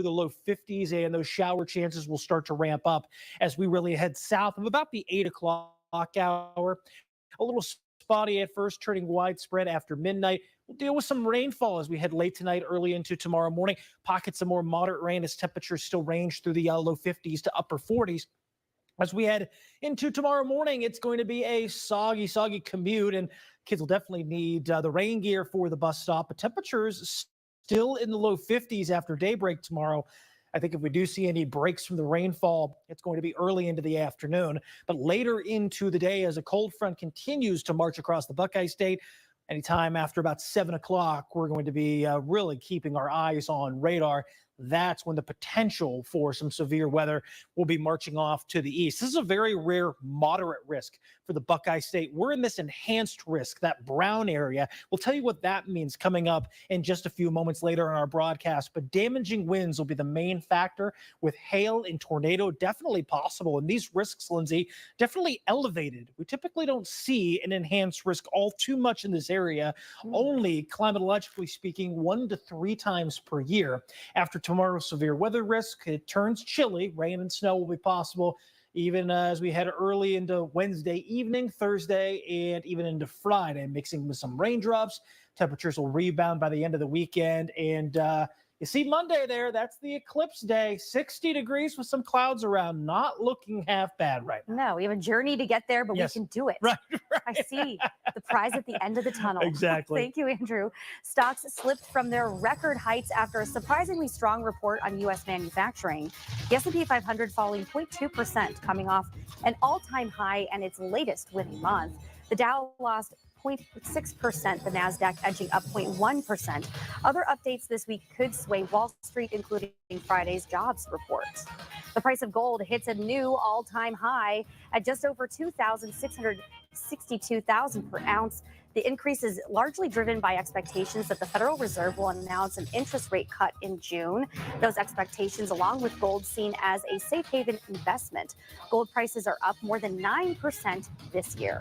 the low 50s, and those shower chances will start to ramp up as we really head south of about the 8 o'clock hour. A little spotty at first, turning widespread after midnight. We'll deal with some rainfall as we head late tonight, early into tomorrow morning. Pockets of more moderate rain as temperatures still range through the low 50s to upper 40s. As we head into tomorrow morning, it's going to be a soggy commute, and kids will definitely need the rain gear for the bus stop. But temperatures still in the low 50s after daybreak tomorrow. I think if we do see any breaks from the rainfall, it's going to be early into the afternoon. But later into the day, as a cold front continues to march across the Buckeye State, anytime after about 7 o'clock, we're going to be really keeping our eyes on radar. That's when the potential for some severe weather will be marching off to the east. This is a very rare moderate risk for the Buckeye State. We're in this enhanced risk, that brown area. We'll tell you what that means coming up in just a few moments later in our broadcast. But damaging winds will be the main factor, with hail and tornado definitely possible. And these risks, Lindsay, definitely elevated. We typically don't see an enhanced risk all too much in this area, only climatologically speaking 1 to 3 times per year. After tomorrow's severe weather risk, it turns chilly. Rain and snow will be possible even as we head early into Wednesday evening, Thursday, and even into Friday, mixing with some raindrops. Temperatures will rebound by the end of the weekend. And you see Monday there, that's the eclipse day, 60 degrees with some clouds around, not looking half bad right now. No, we have a journey to get there, but Yes. we can do it. Right. I see the prize at the end of the tunnel. Exactly. Thank you, Andrew. Stocks slipped from their record heights after a surprisingly strong report on U.S. manufacturing. The S&P 500 falling 0.2%, coming off an all-time high and its latest winning month. The Dow lost 0.6%, the NASDAQ edging up 0.1%. Other updates this week could sway Wall Street, including Friday's jobs report. The price of gold hits a new all-time high at just over $2,662 per ounce. The increase is largely driven by expectations that the Federal Reserve will announce an interest rate cut in June. Those expectations, along with gold seen as a safe haven investment. Gold prices are up more than 9% this year.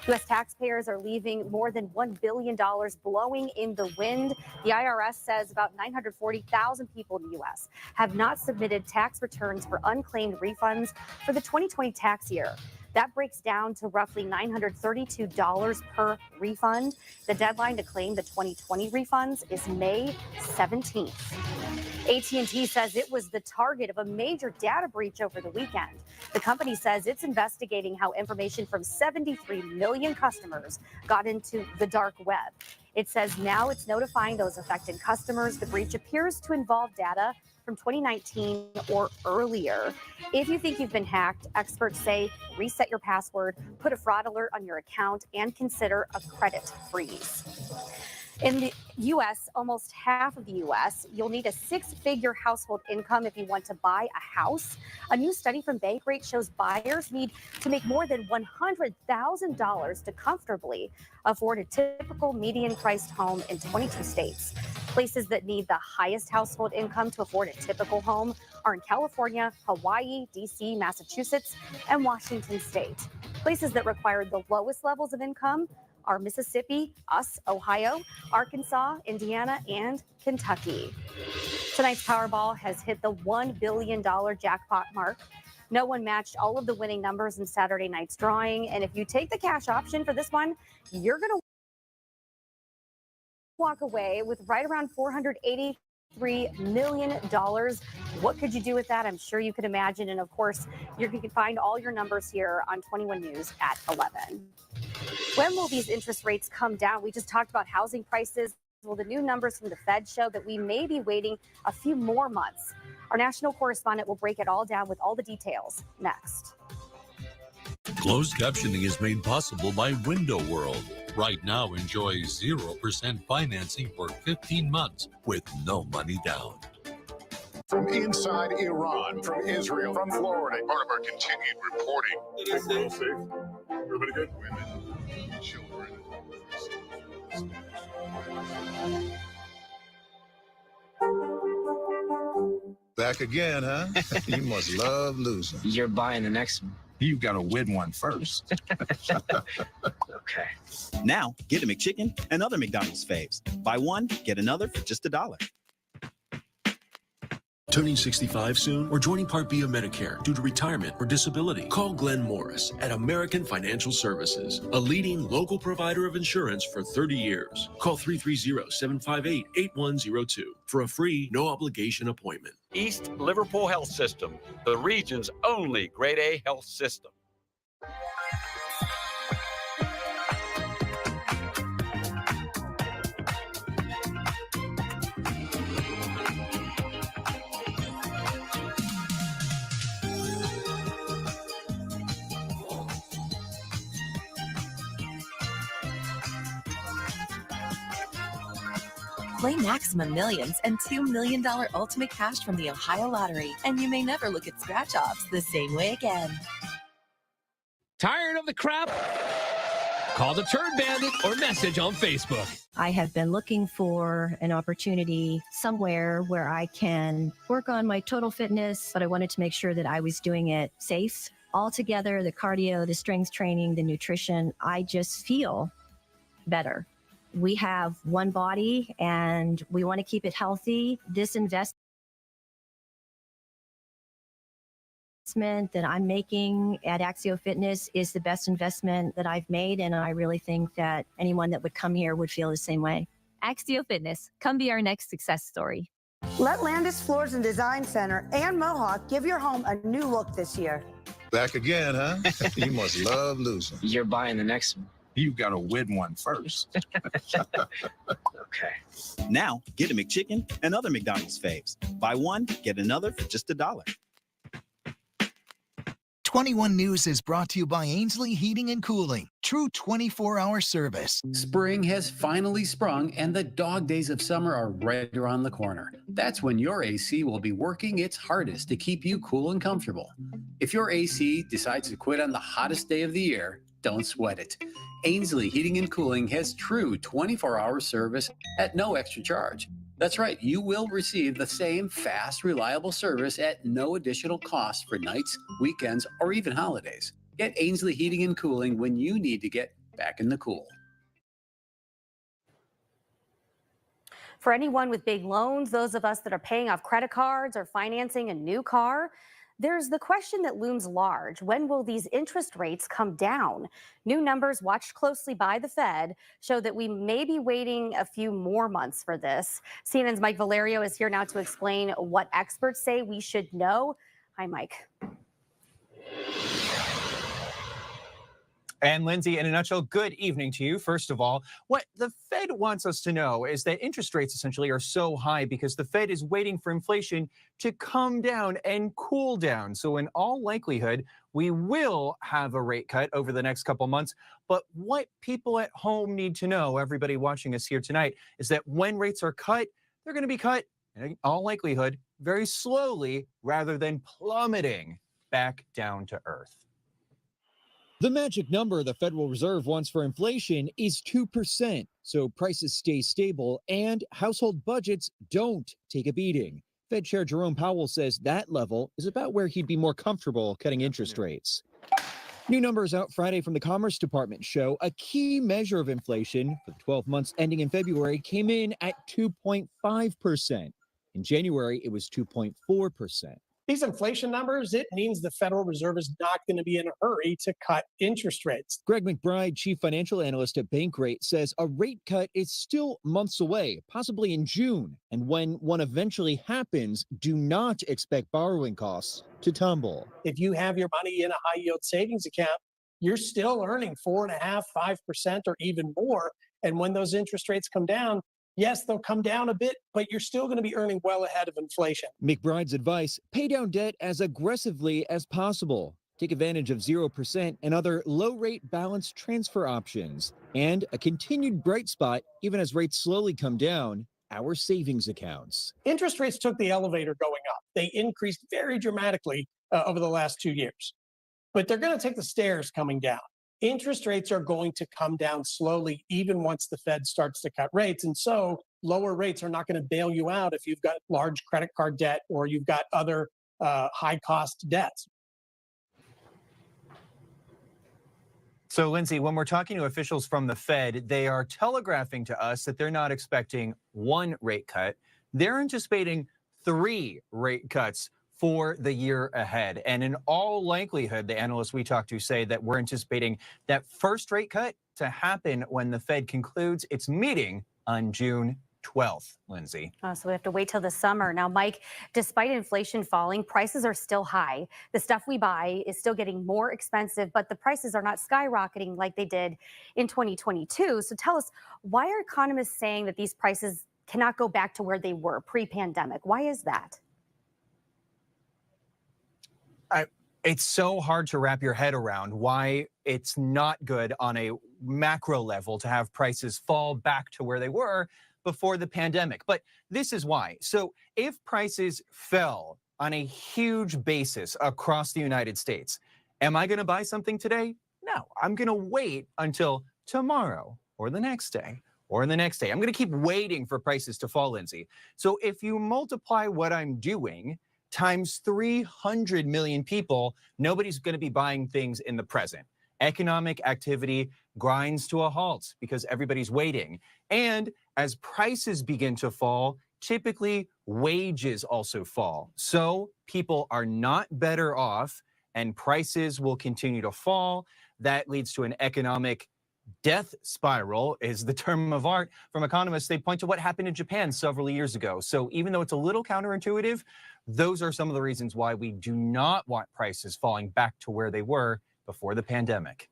U.S. taxpayers are leaving more than $1 billion blowing in the wind. The IRS says about 940,000 people in the U.S. have not submitted tax returns for unclaimed refunds for the 2020 tax year. That breaks down to roughly $932 per refund. The deadline to claim the 2020 refunds is May 17th. AT&T says it was the target of a major data breach over the weekend. The company says it's investigating how information from 73 million customers got into the dark web. It says now it's notifying those affected customers. The breach appears to involve data from 2019 or earlier. If you think you've been hacked, experts say reset your password, put a fraud alert on your account, and consider a credit freeze. In the U.S., almost half of the U.S., you'll need a 6-figure household income if you want to buy a house. A new study from Bankrate shows buyers need to make more than $100,000 to comfortably afford a typical median-priced home in 22 states. Places that need the highest household income to afford a typical home are in California, Hawaii, D.C., Massachusetts, and Washington State. Places that require the lowest levels of income are Mississippi, Ohio, Arkansas, Indiana, and Kentucky. Tonight's Powerball has hit the $1 billion jackpot mark. No one matched all of the winning numbers in Saturday night's drawing. And if you take the cash option for this one, you're going to walk away with right around $483 million. What could you do with that? I'm sure you could imagine. And of course, you can find all your numbers here on 21 News at 11. When will these interest rates come down? We just talked about housing prices. Well, the new numbers from the Fed show that we may be waiting a few more months. Our national correspondent will break it all down with all the details next. Closed captioning is made possible by Window World. Right now, enjoy 0% financing for 15 months with no money down. From inside Iran, from Israel, from Florida, part of our continued reporting. It is safe. Everybody good? Women, children. Back again, huh? You must love losing. You're buying the next one. You gotta win one first. Okay. Now, get a McChicken and other McDonald's faves. Buy one, get another for just $1. Turning 65 soon or joining Part B of Medicare due to retirement or disability? Call Glenn Morris at American Financial Services, a leading local provider of insurance for 30 years. Call 330-758-8102 for a free, no-obligation appointment. East Liverpool Health System, the region's only grade A health system. Play Maximum Millions and $2 million Ultimate Cash from the Ohio Lottery, and you may never look at scratch-offs the same way again. Tired of the crap? Call the Turd Bandit or message on Facebook. I have been looking for an opportunity somewhere where I can work on my total fitness, but I wanted to make sure that I was doing it safe. Altogether, the cardio, the strength training, the nutrition, I just feel better. We have one body and we want to keep it healthy. This investment that I'm making at Axio Fitness is the best investment that I've made, and I really think that anyone that would come here would feel the same way. Axio Fitness, come be our next success story. Let Landis Floors and Design Center and Mohawk give your home a new look this year. Back again, huh? You must love losing. You're buying the next one. You got to win one first. Okay. Now, get a McChicken and other McDonald's faves. Buy one, get another for just $1. 21 News is brought to you by Ainsley Heating and Cooling. True 24-hour service. Spring has finally sprung and the dog days of summer are right around the corner. That's when your AC will be working its hardest to keep you cool and comfortable. If your AC decides to quit on the hottest day of the year, don't sweat it. Ainsley Heating and Cooling has true 24-hour service at no extra charge. That's right, you will receive the same fast, reliable service at no additional cost for nights, weekends, or even holidays. Get Ainsley Heating and Cooling when you need to get back in the cool. For anyone with big loans, those of us that are paying off credit cards or financing a new car, there's the question that looms large. When will these interest rates come down? New numbers watched closely by the Fed show that we may be waiting a few more months for this. CNN's Mike Valerio is here now to explain what experts say we should know. Hi, Mike. And Lindsay, in a nutshell, good evening to you. First of all, what the Fed wants us to know is that interest rates essentially are so high because the Fed is waiting for inflation to come down and cool down. So in all likelihood, we will have a rate cut over the next couple months. But what people at home need to know, everybody watching us here tonight, is that when rates are cut, they're going to be cut, in all likelihood, very slowly rather than plummeting back down to earth. The magic number the Federal Reserve wants for inflation is 2%, so prices stay stable and household budgets don't take a beating. Fed Chair Jerome Powell says that level is about where he'd be more comfortable cutting interest rates. New numbers out Friday from the Commerce Department show a key measure of inflation for the 12 months ending in February came in at 2.5%. In January, it was 2.4%. These inflation numbers, it means the Federal Reserve is not going to be in a hurry to cut interest rates. Greg McBride, chief financial analyst at Bankrate, says a rate cut is still months away, possibly in June. And when one eventually happens, do not expect borrowing costs to tumble. If you have your money in a high yield savings account, you're still earning 4.5%, 5% or even more. And when those interest rates come down, yes, they'll come down a bit, but you're still going to be earning well ahead of inflation. McBride's advice, pay down debt as aggressively as possible. Take advantage of 0% and other low-rate balance transfer options. And a continued bright spot, even as rates slowly come down, our savings accounts. Interest rates took the elevator going up. They increased very dramatically over the last 2 years. But they're going to take the stairs coming down. Interest rates are going to come down slowly, even once the Fed starts to cut rates. And so lower rates are not going to bail you out if you've got large credit card debt or you've got other high cost debts. So, Lindsay, when we're talking to officials from the Fed, they are telegraphing to us that they're not expecting one rate cut. They're anticipating 3 rate cuts for the year ahead. And in all likelihood, the analysts we talked to say that we're anticipating that first rate cut to happen when the Fed concludes its meeting on June 12th, Lindsay. So we have to wait till the summer. Now, Mike, despite inflation falling, prices are still high. The stuff we buy is still getting more expensive, but the prices are not skyrocketing like they did in 2022. So tell us, why are economists saying that these prices cannot go back to where they were pre-pandemic? Why is that? It's so hard to wrap your head around why it's not good on a macro level to have prices fall back to where they were before the pandemic. But this is why. So if prices fell on a huge basis across the United States, am I going to buy something today? No, I'm going to wait until tomorrow or the next day or the next day. I'm going to keep waiting for prices to fall, Lindsay. So if you multiply what I'm doing times 300 million people, nobody's going to be buying things in the present. Economic activity grinds to a halt because everybody's waiting. And as prices begin to fall, typically wages also fall. So people are not better off and prices will continue to fall. That leads to an economic death spiral, is the term of art from economists. They point to what happened in Japan several years ago. So even though it's a little counterintuitive, those are some of the reasons why we do not want prices falling back to where they were before the pandemic.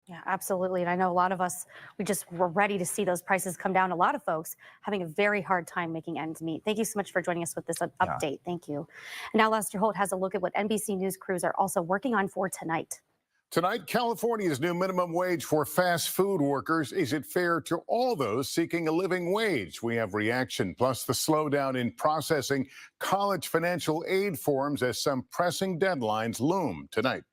Yeah, absolutely. And I know a lot of us, we just were ready to see those prices come down. A lot of folks having a very hard time making ends meet. Thank you so much for joining us with this update. Thank you. And now Lester Holt has a look at what NBC News crews are also working on for tonight. Tonight, California's new minimum wage for fast food workers. Is it fair to all those seeking a living wage? We have reaction, plus the slowdown in processing college financial aid forms as some pressing deadlines loom tonight.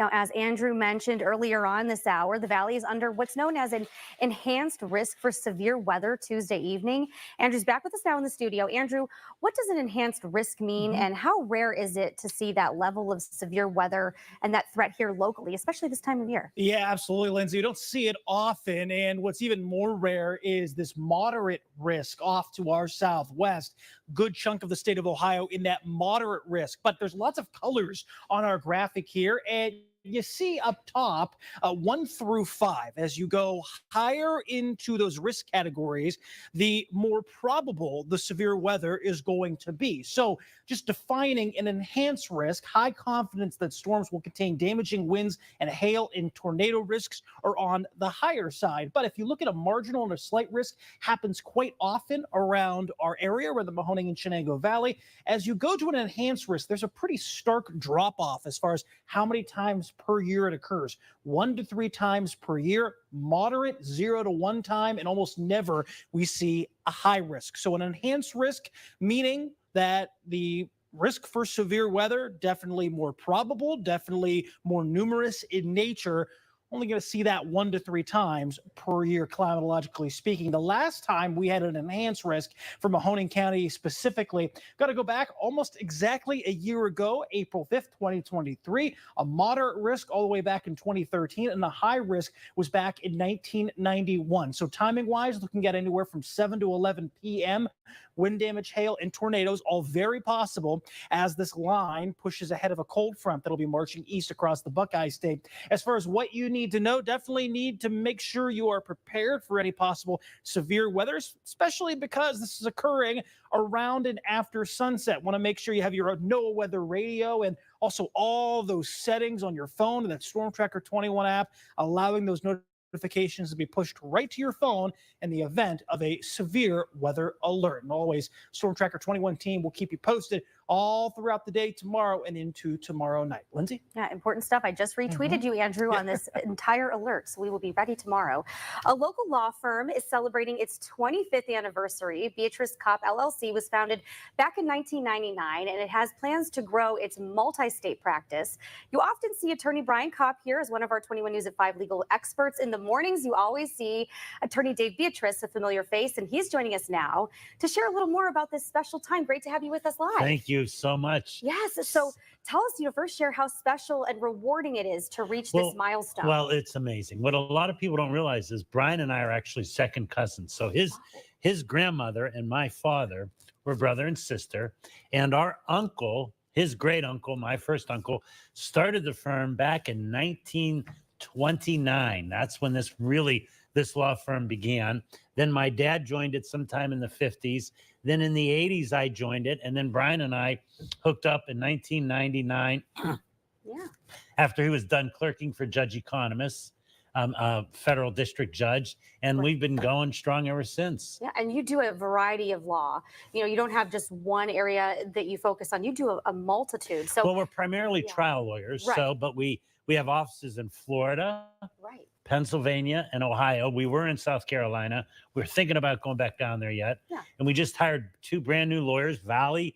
Now, as Andrew mentioned earlier on this hour, the Valley is under what's known as an enhanced risk for severe weather Tuesday evening. Andrew's back with us now in the studio. Andrew, what does an enhanced risk mean, and how rare is it to see that level of severe weather and that threat here locally, especially this time of year? Yeah, absolutely, Lindsay. You don't see it often. And what's even more rare is this moderate risk off to our southwest. Good chunk of the state of Ohio in that moderate risk. But there's lots of colors on our graphic here. And you see up top 1 through 5. As you go higher into those risk categories, the more probable the severe weather is going to be. So just defining an enhanced risk, high confidence that storms will contain damaging winds and hail and tornado risks are on the higher side. But if you look at a marginal and a slight risk, happens quite often around our area, around the Mahoning and Chenango Valley. As you go to an enhanced risk, there's a pretty stark drop off as far as how many times per year it occurs. 1 to 3 times per year, moderate 0 to 1 time, and almost never we see a high risk. So an enhanced risk, meaning that the risk for severe weather, definitely more probable, definitely more numerous in nature. Only going to see that 1 to 3 times per year, climatologically speaking. The last time we had an enhanced risk for Mahoning County specifically, got to go back almost exactly a year ago, April 5th, 2023. A moderate risk all the way back in 2013, and the high risk was back in 1991. So timing-wise, looking at anywhere from 7 to 11 p.m., wind damage, hail, and tornadoes, all very possible as this line pushes ahead of a cold front that'll be marching east across the Buckeye State. As far as what you need to know, definitely need to make sure you are prepared for any possible severe weather, especially because this is occurring around and after sunset. Want to make sure you have your NOAA weather radio and also all those settings on your phone and that Storm Tracker 21 app, allowing those notifications to be pushed right to your phone in the event of a severe weather alert. And always, Storm Tracker 21 team will keep you posted all throughout the day tomorrow and into tomorrow night. Lindsay? Yeah, important stuff. I just retweeted you, Andrew, on this entire alert, so we will be ready tomorrow. A local law firm is celebrating its 25th anniversary. Beatrice Kopp LLC was founded back in 1999, and it has plans to grow its multi-state practice. You often see attorney Brian Kopp here as one of our 21 News at 5 legal experts. In the mornings, you always see attorney Dave Beatrice, a familiar face, and he's joining us now to share a little more about this special time. Great to have you with us live. Thank you so much. Yes. So tell us, first share how special and rewarding it is to reach this milestone. Well, it's amazing. What a lot of people don't realize is Brian and I are actually second cousins. So his grandmother and my father We're brother and sister. And our uncle, his great uncle, my first uncle, started the firm back in 1929. That's when this law firm began. Then my dad joined it sometime in the 50s. Then in the 80s, I joined it. And then Brian and I hooked up in 1999 after he was done clerking for Judge Economist, federal district judge. And we've been going strong ever since. Yeah, and you do a variety of law. You know, you don't have just one area that you focus on. You do a multitude. So, well, we're primarily trial lawyers. Right. So, but we have offices in Florida, right, Pennsylvania, and Ohio. We were in South Carolina. We're thinking about going back down there yet. Yeah. And we just hired 2 brand new lawyers, Valley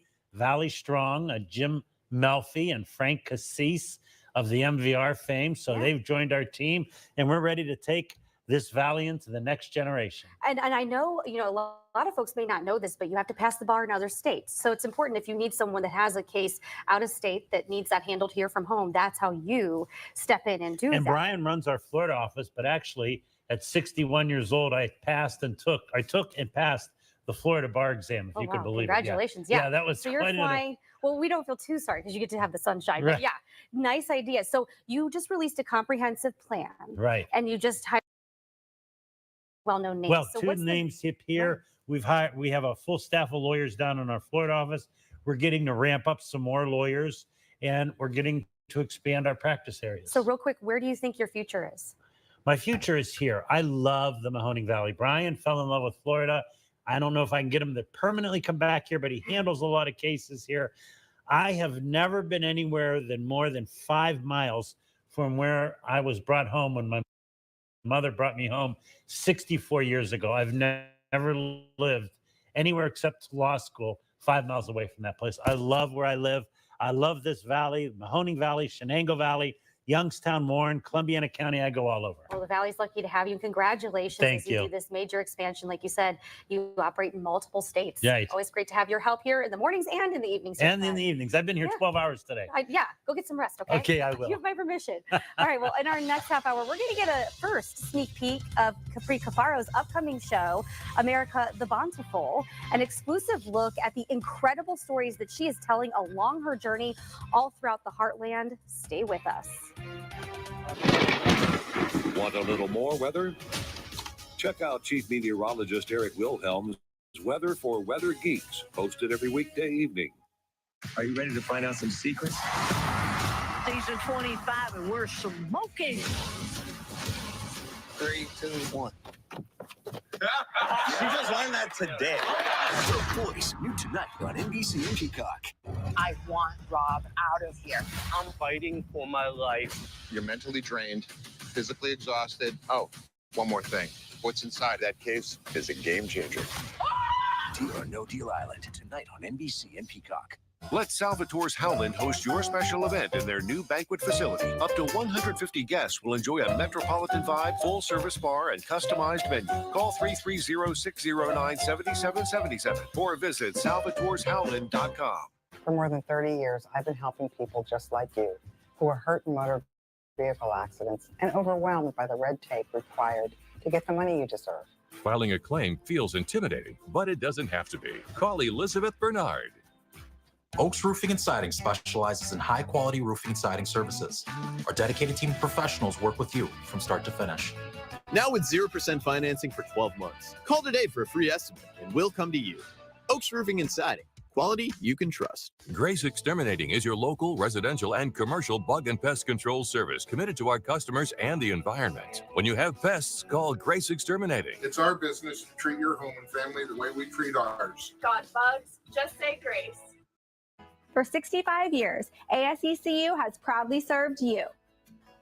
Strong, Jim Melfi and Frank Cassis of the MVR fame. So they've joined our team, and we're ready to take this Valley into the next generation. And I know, you know, a lot of folks may not know this, but you have to pass the bar in other states. So it's important if you need someone that has a case out of state that needs that handled here from home, that's how you step in and do that. And Brian runs our Florida office, but actually at 61 years old, I took and passed the Florida bar exam, if you could believe Congratulations. it. Yeah, that was so you're flying. Well, we don't feel too sorry because you get to have the sunshine. Right. But yeah, nice idea. So you just released a comprehensive plan. Right. And you just hired well-known names. Well, So 2 what's the- names here. We have a full staff of lawyers down in our Florida office. We're getting to ramp up some more lawyers, and we're getting to expand our practice areas. So real quick, where do you think your future is? My future is here. I love the Mahoning Valley. Brian fell in love with Florida. I don't know if I can get him to permanently come back here, but he handles a lot of cases here. I have never been anywhere more than 5 miles from where I was brought home when my mother brought me home 64 years ago. I've never lived anywhere except law school 5 miles away from that place. I love where I live. I love this valley, Mahoning Valley, Shenango Valley, Youngstown, Warren, Columbiana County. I go all over. Well, the Valley's lucky to have you. Congratulations Thank as you you. do this major expansion. Like you said, you operate in multiple states. Right. Always great to have your help here in the mornings and in the evenings. And in the evenings. I've been here 12 hours today. Yeah, go get some rest, okay? Okay, I will. You have my permission. All right, well, in our next half hour, we're going to get a first sneak peek of Capri Cafaro's upcoming show, America the Bountiful, an exclusive look at the incredible stories that she is telling along her journey all throughout the heartland. Stay with us. Want a little more weather? Check out Chief Meteorologist Eric Wilhelm's Weather for Weather Geeks, posted every weekday evening. Are you ready to find out some secrets? Season 25, and we're smoking. 3, 2, 1. She just learned that today. The Voice, new tonight on NBC and Peacock. I want Rob out of here. I'm fighting for my life. You're mentally drained, physically exhausted. Oh, one more thing. What's inside that case is a game changer. Deal or No Deal Island, tonight on NBC and Peacock. Let Salvatore's Howland host your special event in their new banquet facility. Up to 150 guests will enjoy a metropolitan vibe, full-service bar, and customized menu. Call 330-609-7777 or visit salvatoreshowland.com. For more than 30 years, I've been helping people just like you who are hurt in motor vehicle accidents and overwhelmed by the red tape required to get the money you deserve. Filing a claim feels intimidating, but it doesn't have to be. Call Elizabeth Bernard. Oaks Roofing and Siding specializes in high-quality roofing and siding services. Our dedicated team of professionals work with you from start to finish. Now with 0% financing for 12 months. Call today for a free estimate, and we'll come to you. Oaks Roofing and Siding. Quality you can trust. Grace Exterminating is your local, residential, and commercial bug and pest control service committed to our customers and the environment. When you have pests, call Grace Exterminating. It's our business to treat your home and family the way we treat ours. Got bugs? Just say Grace. For 65 years, ASECU has proudly served you.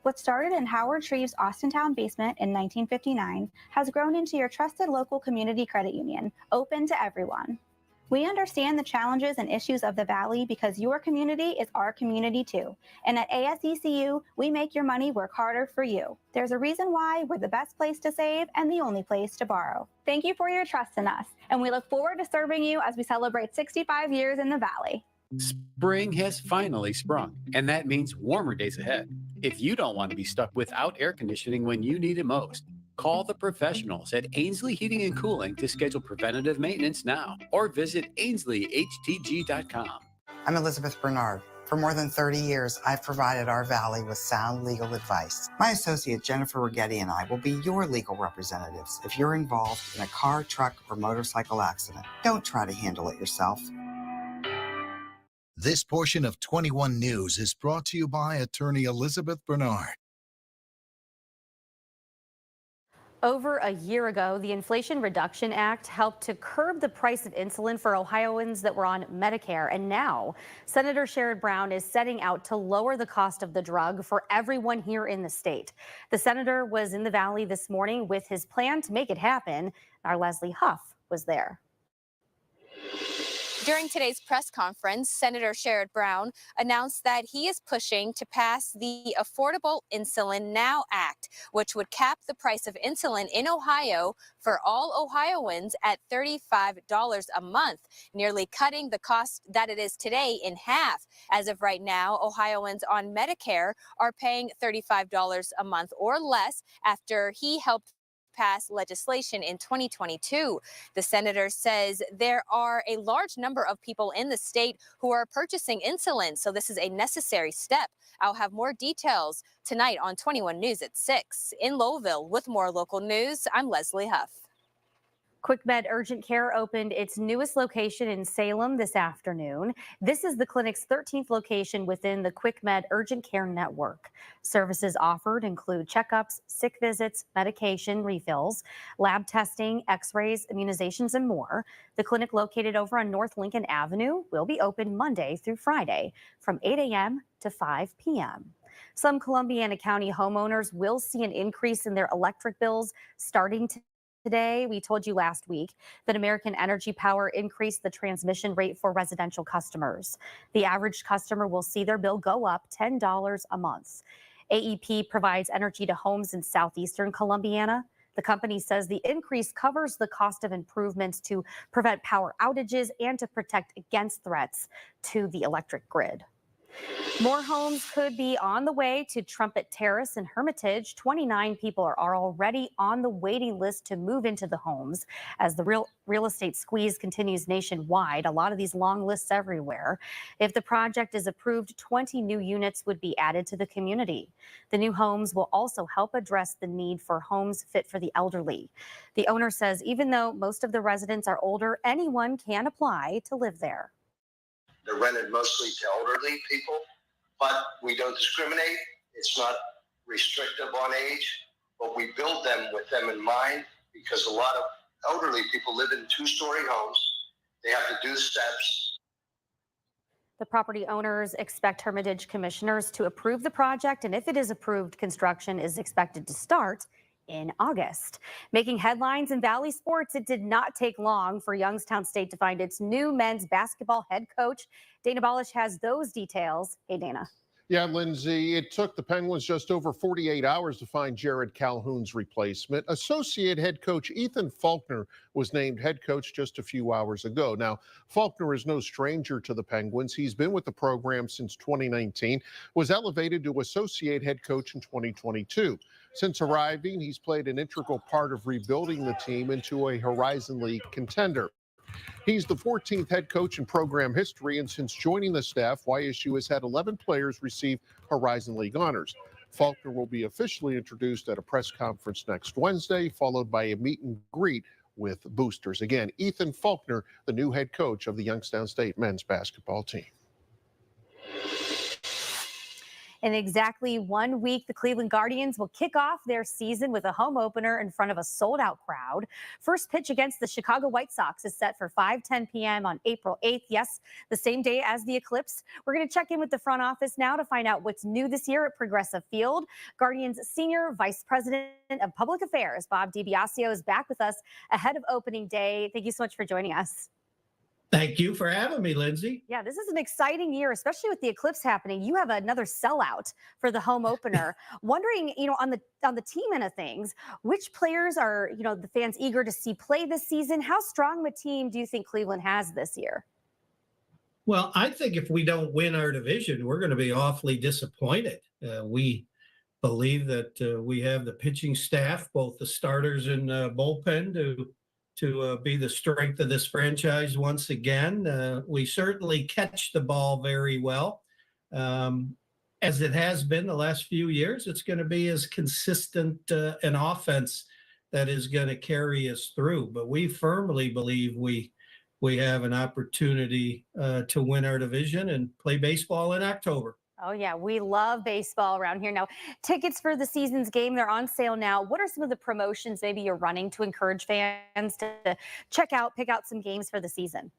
What started in Howard Shreve's Austintown basement in 1959 has grown into your trusted local community credit union, open to everyone. We understand the challenges and issues of the Valley because your community is our community too. And at ASECU, we make your money work harder for you. There's a reason why we're the best place to save and the only place to borrow. Thank you for your trust in us, and we look forward to serving you as we celebrate 65 years in the Valley. Spring has finally sprung, and that means warmer days ahead. If you don't want to be stuck without air conditioning when you need it most, Call the professionals at Ainsley Heating and Cooling to schedule preventative maintenance now or visit ainsleyhtg.com. I'm Elizabeth Bernard. For more than 30 years, I've provided our Valley with sound legal advice. My associate Jennifer Rigetti and I will be your legal representatives if you're involved in a car, truck, or motorcycle accident. Don't try to handle it yourself. This portion of 21 News is brought to you by attorney Elizabeth Bernard. Over a year ago, the Inflation Reduction Act helped to curb the price of insulin for Ohioans that were on Medicare. And now, Senator Sherrod Brown is setting out to lower the cost of the drug for everyone here in the state. The senator was in the Valley this morning with his plan to make it happen. Our Leslie Huff was there. During today's press conference, Senator Sherrod Brown announced that he is pushing to pass the Affordable Insulin Now Act, which would cap the price of insulin in Ohio for all Ohioans at $35 a month, nearly cutting the cost that it is today in half. As of right now, Ohioans on Medicare are paying $35 a month or less after he helped pass legislation in 2022. The senator says there are a large number of people in the state who are purchasing insulin, so this is a necessary step. I'll have more details tonight on 21 News at 6. In Lowville, with more local news, I'm Leslie Huff. QuickMed Urgent Care opened its newest location in Salem this afternoon. This is the clinic's 13th location within the QuickMed Urgent Care network. Services offered include checkups, sick visits, medication refills, lab testing, x-rays, immunizations, and more. The clinic, located over on North Lincoln Avenue, will be open Monday through Friday from 8 a.m. to 5 p.m. Some Columbiana County homeowners will see an increase in their electric bills starting today. We told you last week that American Energy Power increased the transmission rate for residential customers. The average customer will see their bill go up $10 a month. AEP provides energy to homes in southeastern Columbiana. The company says the increase covers the cost of improvements to prevent power outages and to protect against threats to the electric grid. More homes could be on the way to Trumpet Terrace in Hermitage. 29 people are already on the waiting list to move into the homes as the real estate squeeze continues nationwide. A lot of these long lists everywhere. If the project is approved, 20 new units would be added to the community. The new homes will also help address the need for homes fit for the elderly. The owner says even though most of the residents are older, anyone can apply to live there. They're rented mostly to elderly people, but we don't discriminate. It's not restrictive on age, but we build them with them in mind because a lot of elderly people live in two-story homes. They have to do steps. The property owners expect Hermitage commissioners to approve the project, and if it is approved, construction is expected to start in August. Making headlines in Valley sports, it did not take long for Youngstown State to find its new men's basketball head coach. Dana Balish has those details. Hey, Dana. Yeah, Lindsay, it took the Penguins just over 48 hours to find Jared Calhoun's replacement. Associate head coach Ethan Faulkner was named head coach just a few hours ago. Now, Faulkner is no stranger to the Penguins. He's been with the program since 2019, was elevated to associate head coach in 2022. Since arriving, he's played an integral part of rebuilding the team into a Horizon League contender. He's the 14th head coach in program history, and since joining the staff, YSU has had 11 players receive Horizon League honors. Faulkner will be officially introduced at a press conference next Wednesday, followed by a meet and greet with boosters. Again, Ethan Faulkner, the new head coach of the Youngstown State men's basketball team. In exactly 1 week, the Cleveland Guardians will kick off their season with a home opener in front of a sold-out crowd. First pitch against the Chicago White Sox is set for 5:10 p.m. on April 8th. Yes, the same day as the Eclipse. We're going to check in with the front office now to find out what's new this year at Progressive Field. Guardians Senior Vice President of Public Affairs, Bob DiBiasio, is back with us ahead of opening day. Thank you so much for joining us. Thank you for having me, Lindsay. Yeah, this is an exciting year, especially with the Eclipse happening. You have another sellout for the home opener. Wondering, on the team end of things, which players are, the fans eager to see play this season? How strong of a team do you think Cleveland has this year? Well, I think if we don't win our division, we're going to be awfully disappointed. We believe that we have the pitching staff, both the starters and bullpen, to be the strength of this franchise once again. We certainly catch the ball very well. As it has been the last few years, it's going to be as consistent an offense that is going to carry us through. But we firmly believe we have an opportunity to win our division and play baseball in October. Oh, yeah, we love baseball around here. Now, tickets for the season's game, they're on sale now. What are some of the promotions maybe you're running to encourage fans to pick out some games for the season?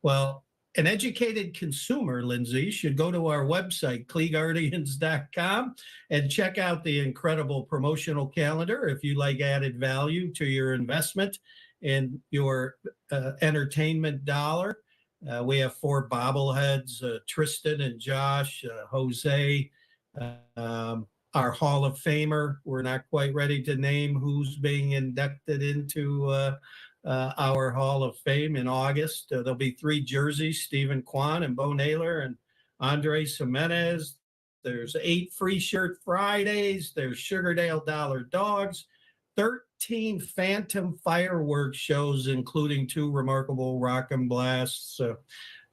Well, an educated consumer, Lindsay, should go to our website, cleeguardians.com, and check out the incredible promotional calendar if you like added value to your investment and your entertainment dollar. We have 4 bobbleheads, Tristan and Josh, Jose, our Hall of Famer. We're not quite ready to name who's being inducted into our Hall of Fame in August. There'll be 3 jerseys, Stephen Kwan and Bo Naylor and Andres Jimenez. There's 8 free shirt Fridays. There's Sugardale Dollar Dogs. 13 Phantom fireworks shows, including 2 remarkable rock and blasts,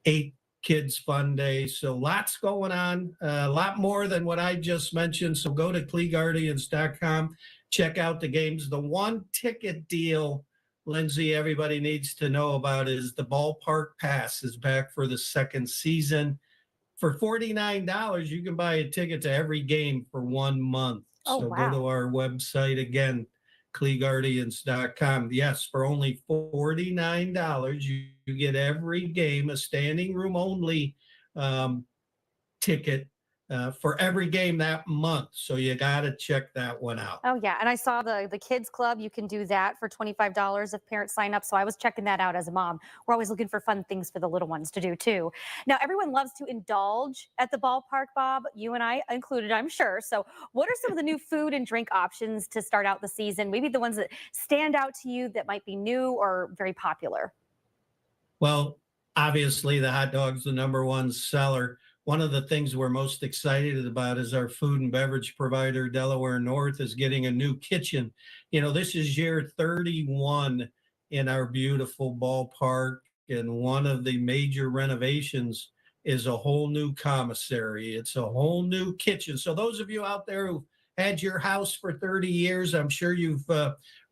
8 kids fun days. So lots going on, a lot more than what I just mentioned. So go to cleeguardians.com, check out the games. The one ticket deal, Lindsay, everybody needs to know about is the Ballpark Pass is back for the second season. For $49, you can buy a ticket to every game for 1 month. Oh, so wow. go to our website again, cleeguardians.com. Yes, for only $49, you get every game, a standing room only ticket for every game that month. So you got to check that one out. Oh, yeah. And I saw the kids club. You can do that for $25 if parents sign up. So I was checking that out as a mom. We're always looking for fun things for the little ones to do, too. Now, everyone loves to indulge at the ballpark, Bob, you and I included, I'm sure. So what are some of the new food and drink options to start out the season? Maybe the ones that stand out to you that might be new or very popular? Well, obviously, the hot dog's the #1 seller. One of the things we're most excited about is our food and beverage provider, Delaware North, is getting a new kitchen. You know, this is year 31 in our beautiful ballpark, and one of the major renovations is a whole new commissary. It's a whole new kitchen. So those of you out there who had your house for 30 years, I'm sure you've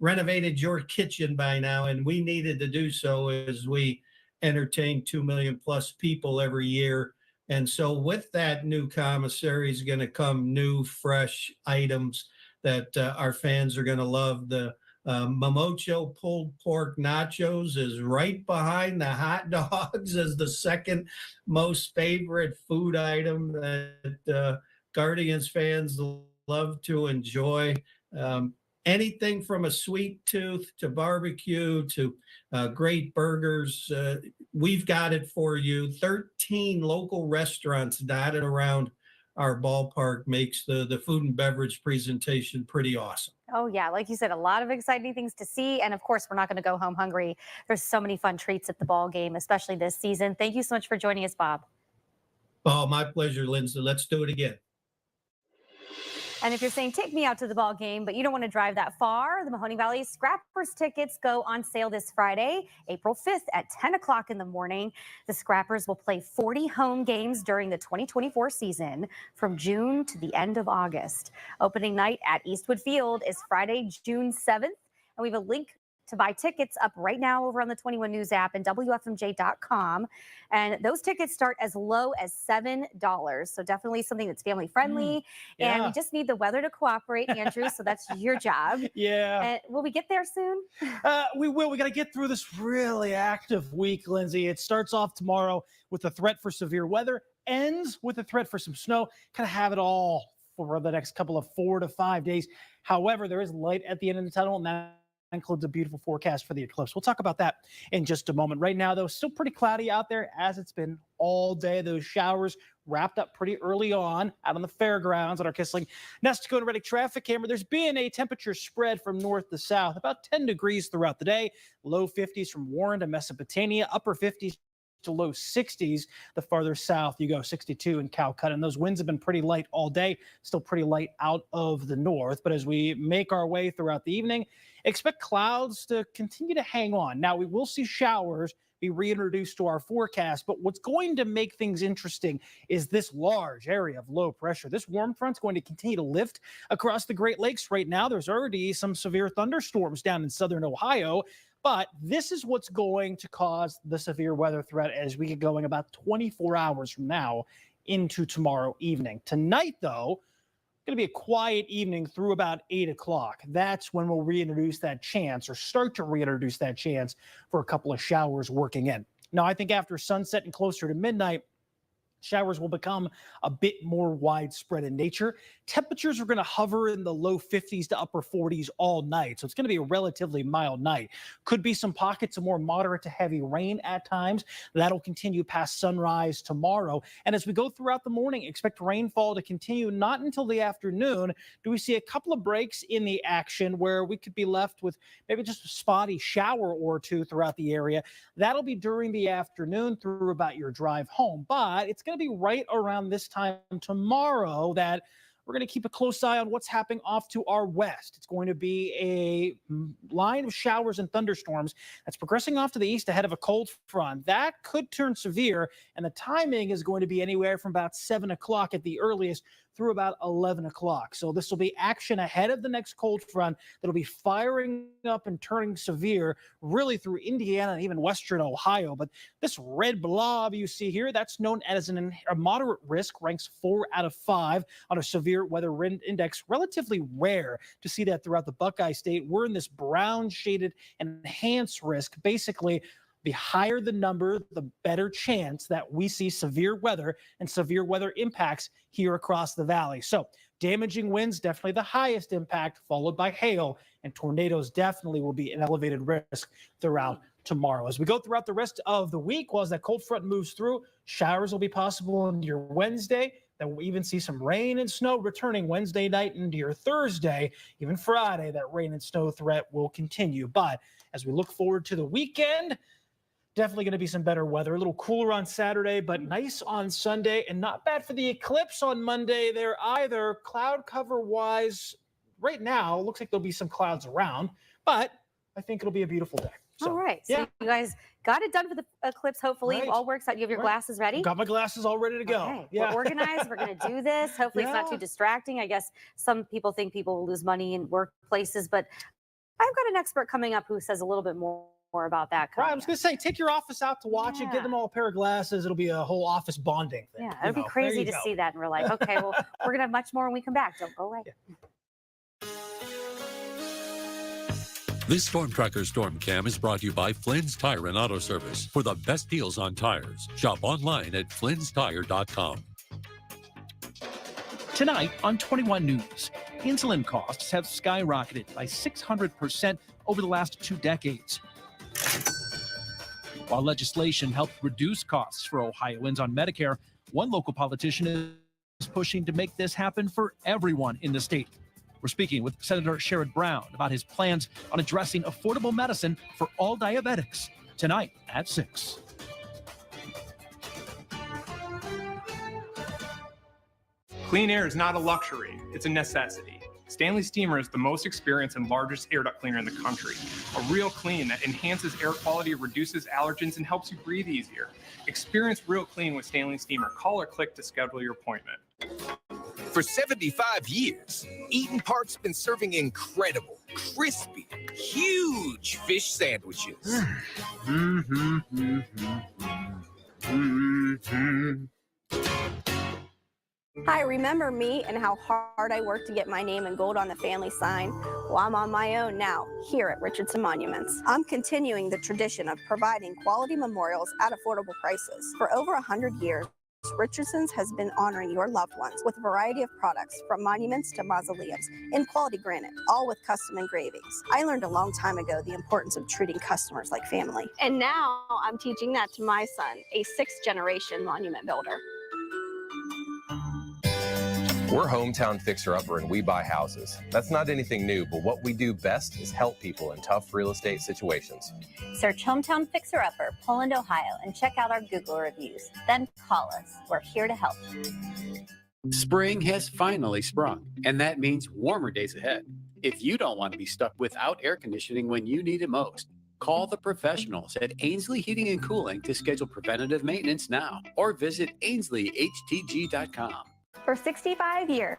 renovated your kitchen by now, and we needed to do so as we entertain 2 million plus people every year. And so with that new commissary is going to come new, fresh items that our fans are going to love. The Momocho pulled pork nachos is right behind the hot dogs as the second most favorite food item that Guardians fans love to enjoy. Anything from a sweet tooth to barbecue to great burgers, we've got it for you. 13 local restaurants dotted around our ballpark makes the food and beverage presentation pretty awesome. Oh, yeah. Like you said, a lot of exciting things to see. And of course, we're not going to go home hungry. There's so many fun treats at the ball game, especially this season. Thank you so much for joining us, Bob. Oh, my pleasure, Lindsay. Let's do it again. And if you're saying, take me out to the ball game, but you don't want to drive that far, the Mahoning Valley Scrappers tickets go on sale this Friday, April 5th at 10 o'clock in the morning. The Scrappers will play 40 home games during the 2024 season from June to the end of August. Opening night at Eastwood Field is Friday, June 7th. And we have a link to buy tickets up right now over on the 21 News app and WFMJ.com. And those tickets start as low as $7. So definitely something that's family friendly. And we just need the weather to cooperate, Andrew. So that's your job. Yeah. And will we get there soon? We will. We got to get through this really active week, Lindsay. It starts off tomorrow with a threat for severe weather, ends with a threat for some snow. Kind of have it all for the next couple of 4 to 5 days. However, there is light at the end of the tunnel, and that includes a beautiful forecast for the eclipse. We'll talk about that in just a moment. Right now, though, still pretty cloudy out there as it's been all day. Those showers wrapped up pretty early on out on the fairgrounds at our Kissling Nestico and Reddick traffic camera. There's been a temperature spread from north to south, about 10 degrees throughout the day. Low 50s from Warren to Mesopotamia, upper 50s to low 60s. The farther south you go, 62 in Calcutta. And those winds have been pretty light all day, still pretty light out of the north. But as we make our way throughout the evening, expect clouds to continue to hang on. Now, we will see showers be reintroduced to our forecast, but what's going to make things interesting is this large area of low pressure. This warm front's going to continue to lift across the Great Lakes right now. There's already some severe thunderstorms down in southern Ohio, but this is what's going to cause the severe weather threat as we get going about 24 hours from now into tomorrow evening. Tonight, though, going to be a quiet evening through about 8 o'clock. That's when we'll reintroduce that chance, or start to reintroduce that chance for a couple of showers working in. Now, I think after sunset and closer to midnight, showers will become a bit more widespread in nature. Temperatures are going to hover in the low 50s to upper 40s all night, so it's going to be a relatively mild night. Could be some pockets of more moderate to heavy rain at times. That'll continue past sunrise tomorrow. And as we go throughout the morning, expect rainfall to continue. Not until the afternoon do we see a couple of breaks in the action where we could be left with maybe just a spotty shower or two throughout the area. That'll be during the afternoon through about your drive home, but it's going to be right around this time tomorrow that we're going to keep a close eye on what's happening off to our west. It's going to be a line of showers and thunderstorms that's progressing off to the east ahead of a cold front. That could turn severe, and the timing is going to be anywhere from about 7 o'clock at the earliest through about 11 o'clock. So this will be action ahead of the next cold front that'll be firing up and turning severe really through Indiana and even western Ohio. But this red blob you see here, that's known as a moderate risk, ranks 4 out of 5 on a severe weather index. Relatively rare to see that throughout the Buckeye State. We're in this brown shaded enhanced risk. Basically, the higher the number, the better chance that we see severe weather and severe weather impacts here across the valley. So damaging winds, definitely the highest impact, followed by hail, and tornadoes definitely will be an elevated risk throughout tomorrow. As we go throughout the rest of the week, while as that cold front moves through, showers will be possible into your Wednesday. Then we'll even see some rain and snow returning Wednesday night into your Thursday. Even Friday, that rain and snow threat will continue. But as we look forward to the weekend, definitely going to be some better weather. A little cooler on Saturday, but nice on Sunday, and not bad for the eclipse on Monday there either. Cloud cover wise, right now, looks like there'll be some clouds around, but I think it'll be a beautiful day. So, all right. So yeah. you guys got it done for the eclipse. Hopefully it all works out. You have your glasses ready? Got my glasses all ready to go. Okay. Yeah. We're organized. We're going to do this. Hopefully it's not too distracting. I guess some people think people will lose money in workplaces, but I've got an expert coming up who says a little bit more about that. Right, I was going to say, take your office out to watch it, get them all a pair of glasses. It'll be a whole office bonding thing. Yeah, it'll be crazy to see that in real life. Okay, well, we're going to have much more when we come back. Don't go away. Yeah. This Storm Tracker Storm Cam is brought to you by Flynn's Tire and Auto Service. For the best deals on tires, shop online at flynnstire.com. Tonight on 21 News, insulin costs have skyrocketed by 600% over the last 2 decades. While legislation helped reduce costs for Ohioans on Medicare, one local politician is pushing to make this happen for everyone in the state. We're speaking with Senator Sherrod Brown about his plans on addressing affordable medicine for all diabetics tonight at 6. Clean air is not a luxury, it's a necessity. Stanley Steamer is the most experienced and largest air duct cleaner in the country. A real clean that enhances air quality, reduces allergens, and helps you breathe easier. Experience Real Clean with Stanley Steamer. Call or click to schedule your appointment. For 75 years, Eaton Park's been serving incredible, crispy, huge fish sandwiches. Hi, remember me and how hard I worked to get my name in gold on the family sign? Well, I'm on my own now, here at Richardson Monuments. I'm continuing the tradition of providing quality memorials at affordable prices. For over 100 years, Richardson's has been honoring your loved ones with a variety of products, from monuments to mausoleums, in quality granite, all with custom engravings. I learned a long time ago the importance of treating customers like family. And now I'm teaching that to my son, a 6th-generation monument builder. We're Hometown Fixer Upper and we buy houses. That's not anything new, but what we do best is help people in tough real estate situations. Search Hometown Fixer Upper, Poland, Ohio, and check out our Google reviews. Then call us. We're here to help. Spring has finally sprung, and that means warmer days ahead. If you don't want to be stuck without air conditioning when you need it most, call the professionals at Ainsley Heating and Cooling to schedule preventative maintenance now, or visit ainsleyhtg.com. For 65 years,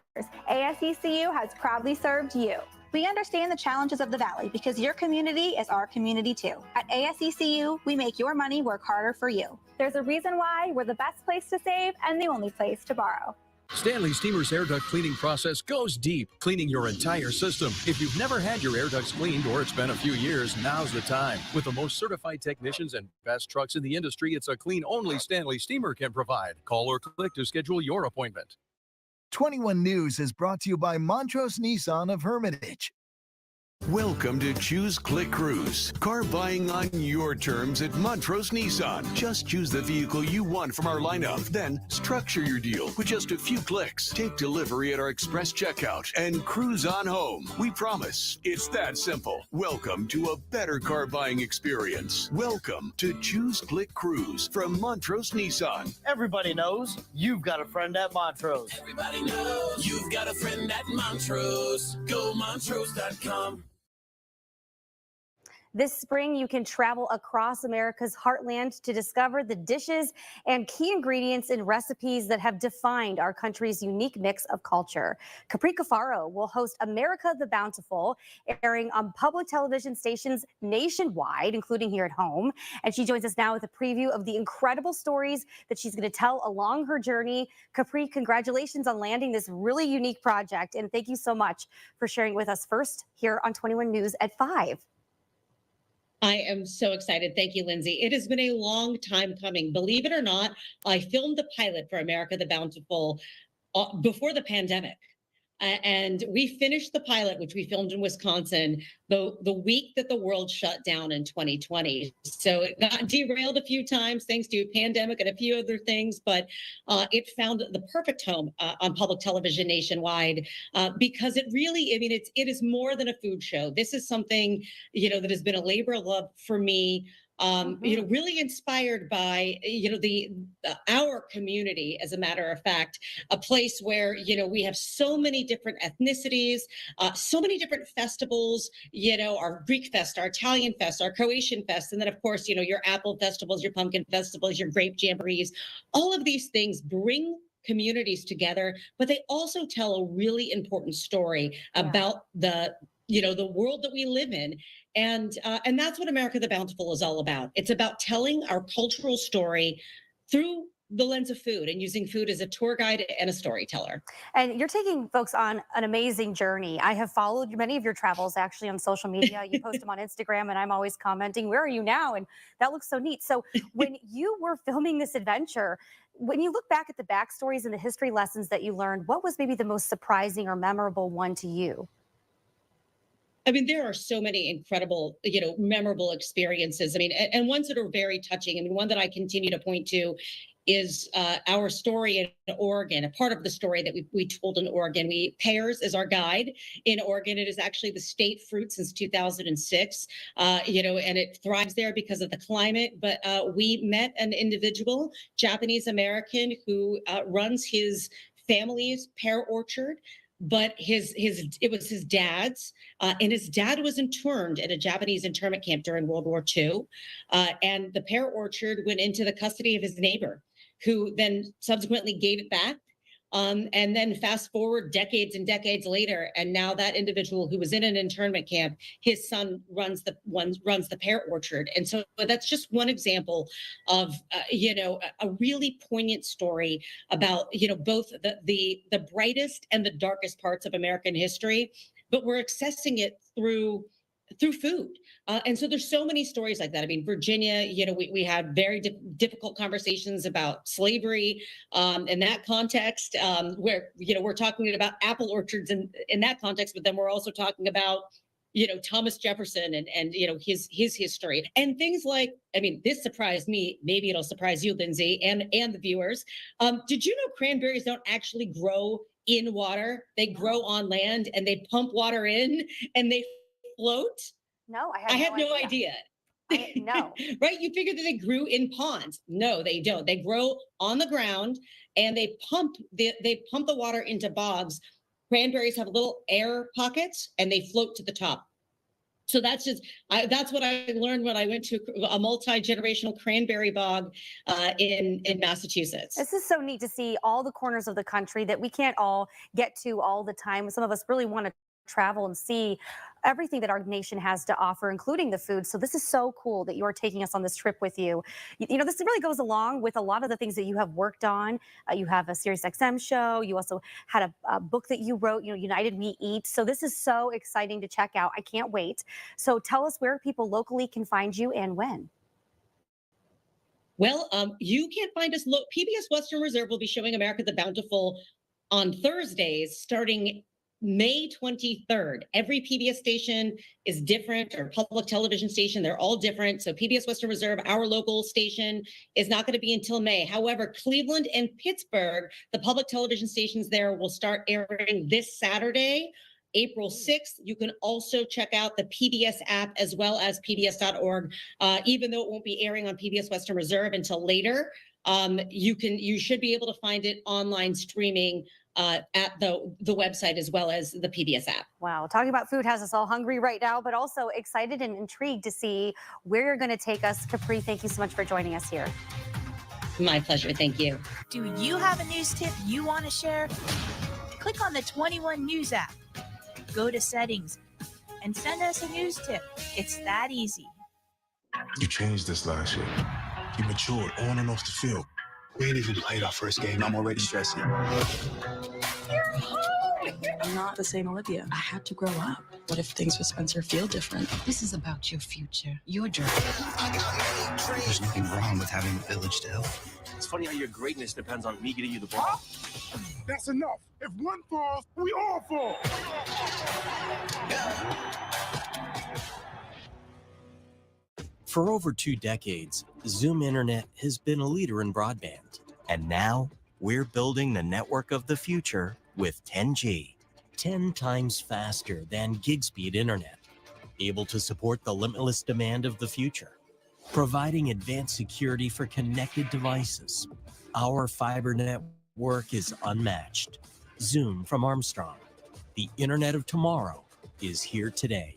ASECU has proudly served you. We understand the challenges of the Valley because your community is our community too. At ASECU, we make your money work harder for you. There's a reason why we're the best place to save and the only place to borrow. Stanley Steamer's air duct cleaning process goes deep, cleaning your entire system. If you've never had your air ducts cleaned or it's been a few years, now's the time. With the most certified technicians and best trucks in the industry, it's a clean only Stanley Steamer can provide. Call or click to schedule your appointment. 21 News is brought to you by Montrose Nissan of Hermitage. Welcome to Choose Click Cruise. Car buying on your terms at Montrose Nissan. Just choose the vehicle you want from our lineup. Then structure your deal with just a few clicks. Take delivery at our express checkout and cruise on home. We promise it's that simple. Welcome to a better car buying experience. Welcome to Choose Click Cruise from Montrose Nissan. Everybody knows you've got a friend at Montrose. Everybody knows you've got a friend at Montrose. Go Montrose.com. This spring, you can travel across America's heartland to discover the dishes and key ingredients in recipes that have defined our country's unique mix of culture. Capri Cafaro will host America the Bountiful, airing on public television stations nationwide, including here at home. And she joins us now with a preview of the incredible stories that she's going to tell along her journey. Capri, congratulations on landing this really unique project. And thank you so much for sharing with us first here on 21 News at 5. I am so excited. Thank you, Lindsay. It has been a long time coming. Believe it or not, I filmed the pilot for America the Bountiful before the pandemic. And we finished the pilot, which we filmed in Wisconsin, the week that the world shut down in 2020. So it got derailed a few times thanks to pandemic and a few other things, but it found the perfect home on public television nationwide because it really, I mean, it is more than a food show. This is something, that has been a labor of love for me. Really inspired by, our community, as a matter of fact, a place where, we have so many different ethnicities, so many different festivals, our Greek fest, our Italian fest, our Croatian fest, and then of course, your apple festivals, your pumpkin festivals, your grape jamborees, all of these things bring communities together, but they also tell a really important story about the world that we live in. And that's what America the Bountiful is all about. It's about telling our cultural story through the lens of food and using food as a tour guide and a storyteller. And you're taking folks on an amazing journey. I have followed many of your travels actually on social media. You post them on Instagram and I'm always commenting, where are you now? And that looks so neat. So when you were filming this adventure, when you look back at the backstories and the history lessons that you learned, what was maybe the most surprising or memorable one to you? I mean, there are so many incredible, memorable experiences. I mean, and ones that are very touching. I mean, one that I continue to point to is our story in Oregon. A part of the story that we told in Oregon, pears is our guide in Oregon. It is actually the state fruit since 2006, and it thrives there because of the climate. But we met an individual, Japanese American, who runs his family's pear orchard. But it was his dad's, and his dad was interned at a Japanese internment camp during World War II. And the pear orchard went into the custody of his neighbor, who then subsequently gave it back. And then fast forward decades and decades later, and now that individual who was in an internment camp, his son runs the pear orchard. And so that's just one example of a really poignant story about both the brightest and the darkest parts of American history, but we're accessing it through food. And so there's so many stories like that. I mean, Virginia, we had very difficult conversations about slavery in that context, where, we're talking about apple orchards in that context, but then we're also talking about, Thomas Jefferson and his history and things like, I mean, this surprised me. Maybe it'll surprise you, Lindsay, and the viewers. Did you know cranberries don't actually grow in water. They grow on land and they pump water in and they float. No, I had no idea. No. Right? You figure that they grew in ponds. No, they don't. They grow on the ground and they pump the water into bogs. Cranberries have little air pockets and they float to the top. So that's what I learned when I went to a multi-generational cranberry bog in Massachusetts. This is so neat to see all the corners of the country that we can't all get to all the time. Some of us really want to travel and see everything that our nation has to offer, including the food. So this is so cool that you are taking us on this trip with you. You know, this really goes along with a lot of the things that you have worked on. You have a Sirius XM show. You also had a book that you wrote, you know, United We Eat. So this is so exciting to check out. I can't wait. So tell us where people locally can find you and when. Well, you can't find us. PBS Western Reserve will be showing America the Bountiful on Thursdays starting May 23rd. Every PBS station is different, or public television station. They're all different. So PBS Western Reserve, our local station, is not going to be until May. However, Cleveland and Pittsburgh, the public television stations there, will start airing this Saturday, April 6th. You can also check out the PBS app as well as pbs.org. Even though it won't be airing on PBS Western Reserve until later, you should be able to find it online streaming at the website as well as the PBS app. Wow, talking about food has us all hungry right now, but also excited and intrigued to see where you're going to take us. Capri, thank you so much for joining us here. My pleasure. Thank you. Do you have a news tip you want to share? Click on the 21 News app. Go to settings and send us a news tip. It's that easy. You changed this last year. You matured on and off the field. We ain't even played our first game. I'm already stressing. You're home! I'm not the same Olivia. I had to grow up. What if things with Spencer feel different? This is about your future, your journey. There's nothing wrong with having a village to help. It's funny how your greatness depends on me getting you the ball. That's enough. If one falls, we all fall. For over 2 decades, Zoom Internet has been a leader in broadband. And now, we're building the network of the future with 10G. 10 times faster than gig-speed internet. Able to support the limitless demand of the future. Providing advanced security for connected devices. Our fiber network is unmatched. Zoom from Armstrong. The Internet of tomorrow is here today.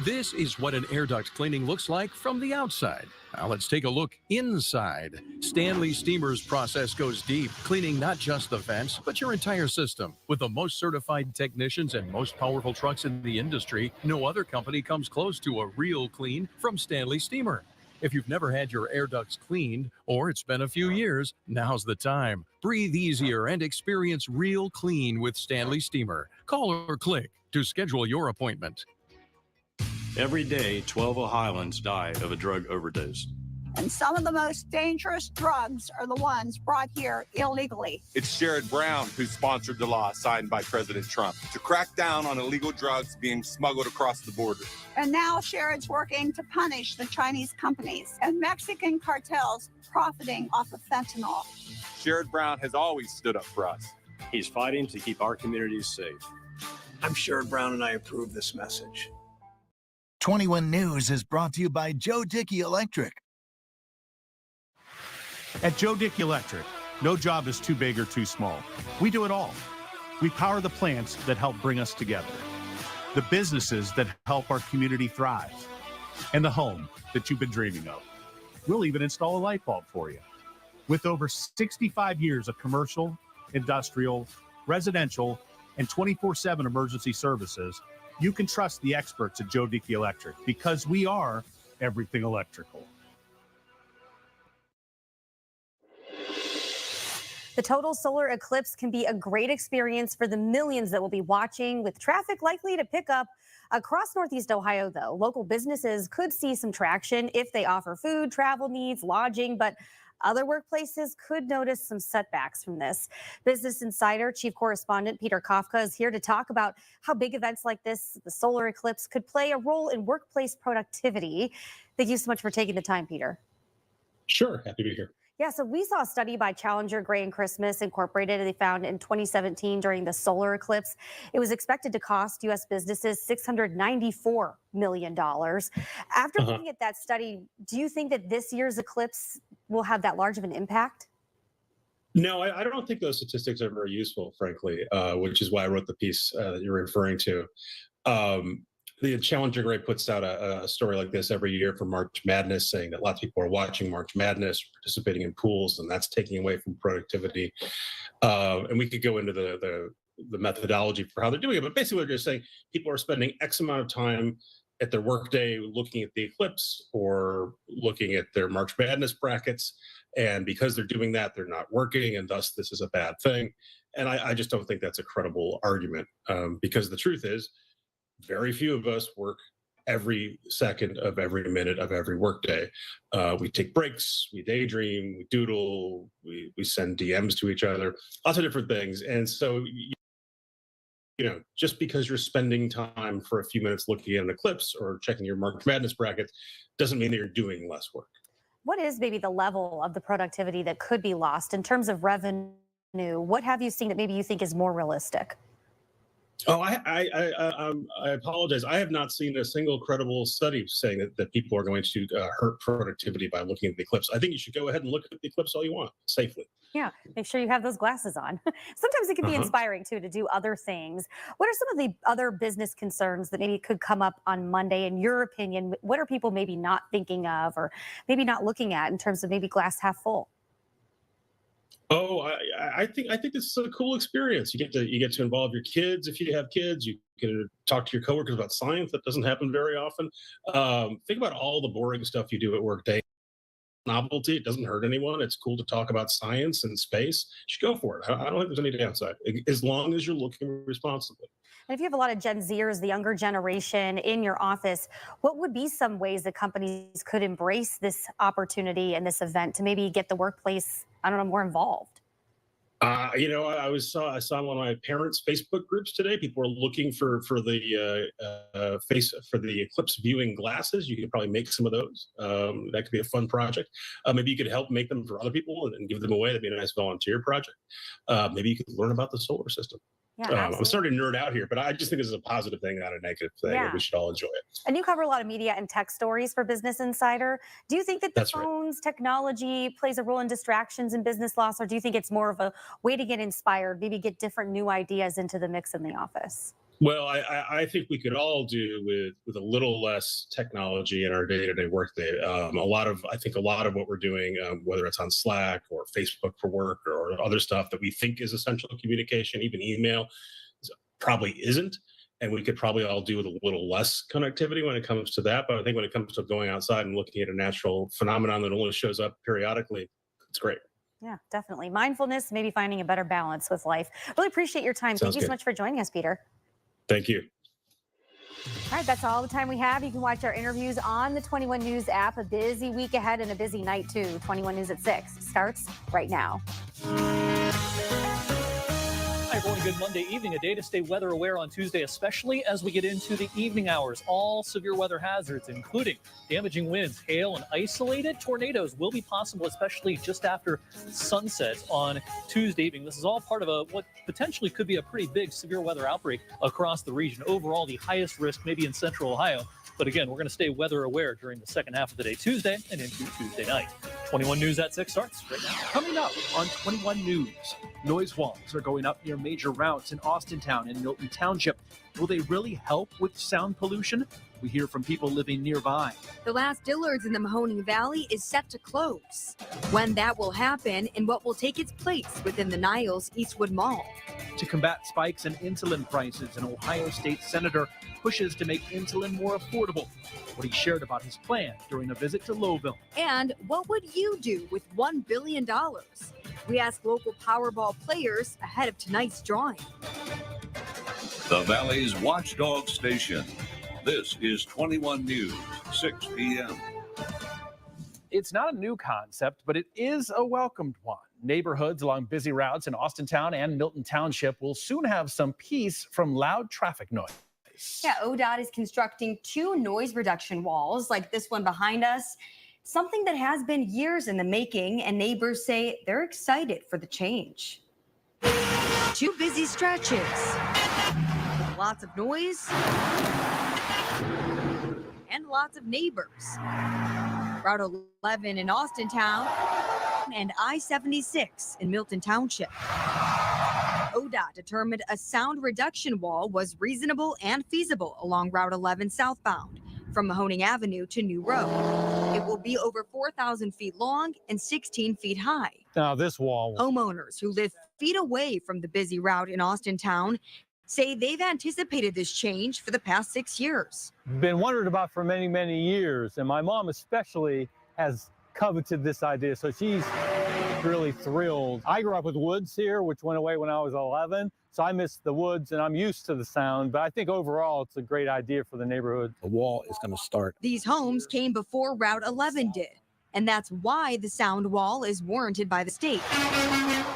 This is what an air duct cleaning looks like from the outside. Now let's take a look inside. Stanley Steamer's process goes deep, cleaning not just the vents, but your entire system. With the most certified technicians and most powerful trucks in the industry, no other company comes close to a real clean from Stanley Steamer. If you've never had your air ducts cleaned, or it's been a few years, now's the time. Breathe easier and experience real clean with Stanley Steamer. Call or click to schedule your appointment. Every day, 12 Ohioans die of a drug overdose. And some of the most dangerous drugs are the ones brought here illegally. It's Sherrod Brown who sponsored the law signed by President Trump to crack down on illegal drugs being smuggled across the border. And now Sherrod's working to punish the Chinese companies and Mexican cartels profiting off of fentanyl. Sherrod Brown has always stood up for us. He's fighting to keep our communities safe. I'm Sherrod Brown and I approve this message. 21 News is brought to you by Joe Dickey Electric. At Joe Dickey Electric, no job is too big or too small. We do it all. We power the plants that help bring us together, the businesses that help our community thrive, and the home that you've been dreaming of. We'll even install a light bulb for you. With over 65 years of commercial, industrial, residential, and 24/7 emergency services, you can trust the experts at Joe Dickey Electric because we are everything electrical. The total solar eclipse can be a great experience for the millions that will be watching, with traffic likely to pick up across Northeast Ohio, though. Local businesses could see some traction if they offer food, travel needs, lodging, but other workplaces could notice some setbacks from this. Business Insider Chief Correspondent Peter Kafka is here to talk about how big events like this, the solar eclipse, could play a role in workplace productivity. Thank you so much for taking the time, Peter. Sure, happy to be here. Yeah, so we saw a study by Challenger Gray and Christmas Incorporated. They found in 2017 during the solar eclipse, it was expected to cost U.S. businesses $694 million. After looking at that study, do you think that this year's eclipse will have that large of an impact? No, I don't think those statistics are very useful, frankly, which is why I wrote the piece that you're referring to. The Challenger Gray puts out a story like this every year for March Madness, saying that lots of people are watching March Madness, participating in pools, and that's taking away from productivity. And we could go into the methodology for how they're doing it, but basically they're just saying people are spending X amount of time at their workday looking at the eclipse or looking at their March Madness brackets. And because they're doing that, they're not working, and thus this is a bad thing. And I just don't think that's a credible argument, because the truth is, very few of us work every second of every minute of every workday. We take breaks, we daydream, we doodle, we send DMs to each other, lots of different things. And so, just because you're spending time for a few minutes looking at an eclipse or checking your March Madness brackets doesn't mean that you're doing less work. What is maybe the level of the productivity that could be lost in terms of revenue? What have you seen that maybe you think is more realistic? Oh, I apologize. I have not seen a single credible study saying that people are going to hurt productivity by looking at the eclipse. I think you should go ahead and look at the eclipse all you want, safely. Yeah, make sure you have those glasses on. Sometimes it can be inspiring too to do other things. What are some of the other business concerns that maybe could come up on Monday? In your opinion, what are people maybe not thinking of or maybe not looking at in terms of maybe glass half full? Oh, I think this is a cool experience. You get to involve your kids if you have kids. You get to talk to your coworkers about science. That doesn't happen very often. Think about all the boring stuff you do at work day. Novelty. It doesn't hurt anyone. It's cool to talk about science and space. You should go for it. I don't think there's any downside, as long as you're looking responsibly. And if you have a lot of Gen Zers, the younger generation in your office, what would be some ways that companies could embrace this opportunity and this event to maybe get the workplace, more involved? I saw one of my parents' Facebook groups today. People are looking for the eclipse viewing glasses. You could probably make some of those. That could be a fun project. Maybe you could help make them for other people and give them away. That'd be a nice volunteer project. Maybe you could learn about the solar system. Yeah, I'm starting to nerd out here, but I just think this is a positive thing, not a negative thing. Yeah. And we should all enjoy it. And you cover a lot of media and tech stories for Business Insider. Do you think that the That's right. phones, technology plays a role in distractions and business loss, or do you think it's more of a way to get inspired, maybe get different new ideas into the mix in the office? Well, I think we could all do with a little less technology in our day-to-day workday. I think a lot of what we're doing, whether it's on Slack or Facebook for work or other stuff that we think is essential communication, even email, probably isn't. And we could probably all do with a little less connectivity when it comes to that. But I think when it comes to going outside and looking at a natural phenomenon that only shows up periodically, it's great. Yeah, definitely. Mindfulness, maybe finding a better balance with life. Really appreciate your time. Thank you so much for joining us, Peter. Thank you. All right, that's all the time we have. You can watch our interviews on the 21 News app. A busy week ahead and a busy night, too. 21 News at 6 starts right now. Hi, everyone. Good Monday evening. A day to stay weather aware on Tuesday, especially as we get into the evening hours. All severe weather hazards, including damaging winds, hail, and isolated tornadoes will be possible, especially just after sunset on Tuesday evening. This is all part of what potentially could be a pretty big severe weather outbreak across the region. Overall, the highest risk maybe in central Ohio. But again, we're going to stay weather aware during the second half of the day, Tuesday and into Tuesday night. 21 News at 6 starts right now. Coming up on 21 News, noise walls are going up near major routes in Austintown and Milton Township. Will they really help with sound pollution? We hear from people living nearby. The last Dillard's in the Mahoning Valley is set to close. When that will happen and what will take its place within the Niles Eastwood Mall. To combat spikes in insulin prices, an Ohio State senator pushes to make insulin more affordable. What he shared about his plan during a visit to Lowville. And what would you do with $1 billion? We ask local Powerball players ahead of tonight's drawing. The Valley's watchdog station. This is 21 News, 6 p.m. It's not a new concept, but it is a welcomed one. Neighborhoods along busy routes in Austintown and Milton Township will soon have some peace from loud traffic noise. Yeah, ODOT is constructing 2 noise reduction walls like this one behind us something that has been years in the making, and neighbors say they're excited for the change. 2 busy stretches with lots of noise and lots of neighbors. Route 11 in Austintown and I-76 in Milton Township. ODOT determined a sound reduction wall was reasonable and feasible along Route 11 southbound from Mahoning Avenue to New Road. It will be over 4,000 feet long and 16 feet high. Now this wall. Homeowners who live feet away from the busy route in Austintown say they've anticipated this change for the past 6 years. Been wondered about for many, many years, and my mom especially has coveted this idea, so she's really thrilled. I grew up with woods here, which went away when I was 11, so I miss the woods and I'm used to the sound, but I think overall it's a great idea for the neighborhood. The wall is going to start. These homes came before Route 11 did, and that's why the sound wall is warranted by the state.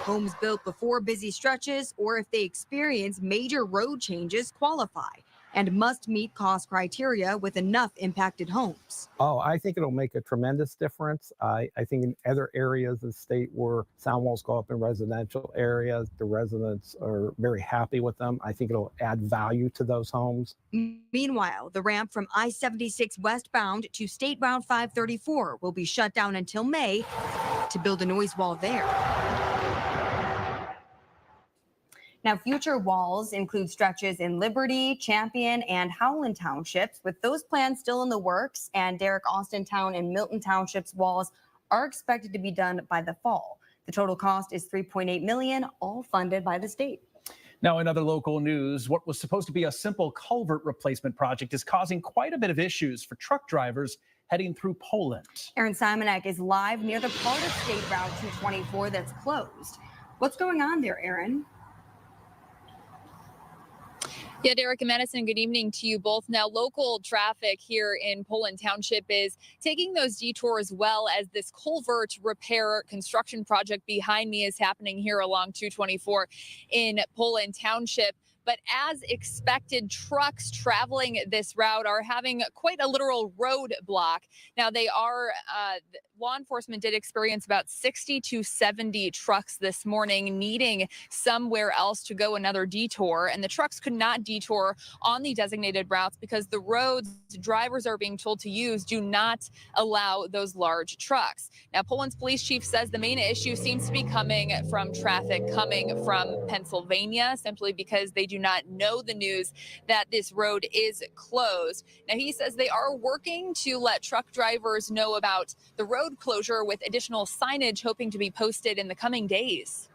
Homes built before busy stretches or if they experience major road changes qualify and must meet cost criteria with enough impacted homes. Oh, I think it'll make a tremendous difference. I think in other areas of the state where sound walls go up in residential areas, the residents are very happy with them. I think it'll add value to those homes. Meanwhile, the ramp from I-76 westbound to State Route 534 will be shut down until May to build a noise wall there. Now, future walls include stretches in Liberty, Champion, and Howland Townships, with those plans still in the works, and Derek, Austintown, and Milton Townships walls are expected to be done by the fall. The total cost is $3.8 million, all funded by the state. Now, in other local news, what was supposed to be a simple culvert replacement project is causing quite a bit of issues for truck drivers heading through Poland. Aaron Simonek is live near the part of State Route 224 that's closed. What's going on there, Aaron? Yeah, Derek and Madison, good evening to you both. Now, local traffic here in Poland Township is taking those detours well as this culvert repair construction project behind me is happening here along 224 in Poland Township. But as expected, trucks traveling this route are having quite a literal roadblock. Now, they are, law enforcement did experience about 60 to 70 trucks this morning needing somewhere else to go another detour. And the trucks could not detour on the designated routes because the roads drivers are being told to use do not allow those large trucks. Now, Poland's police chief says the main issue seems to be coming from traffic coming from Pennsylvania, simply because they do not know the news that this road is closed. Now, he says they are working to let truck drivers know about the road closure with additional signage hoping to be posted in the coming days.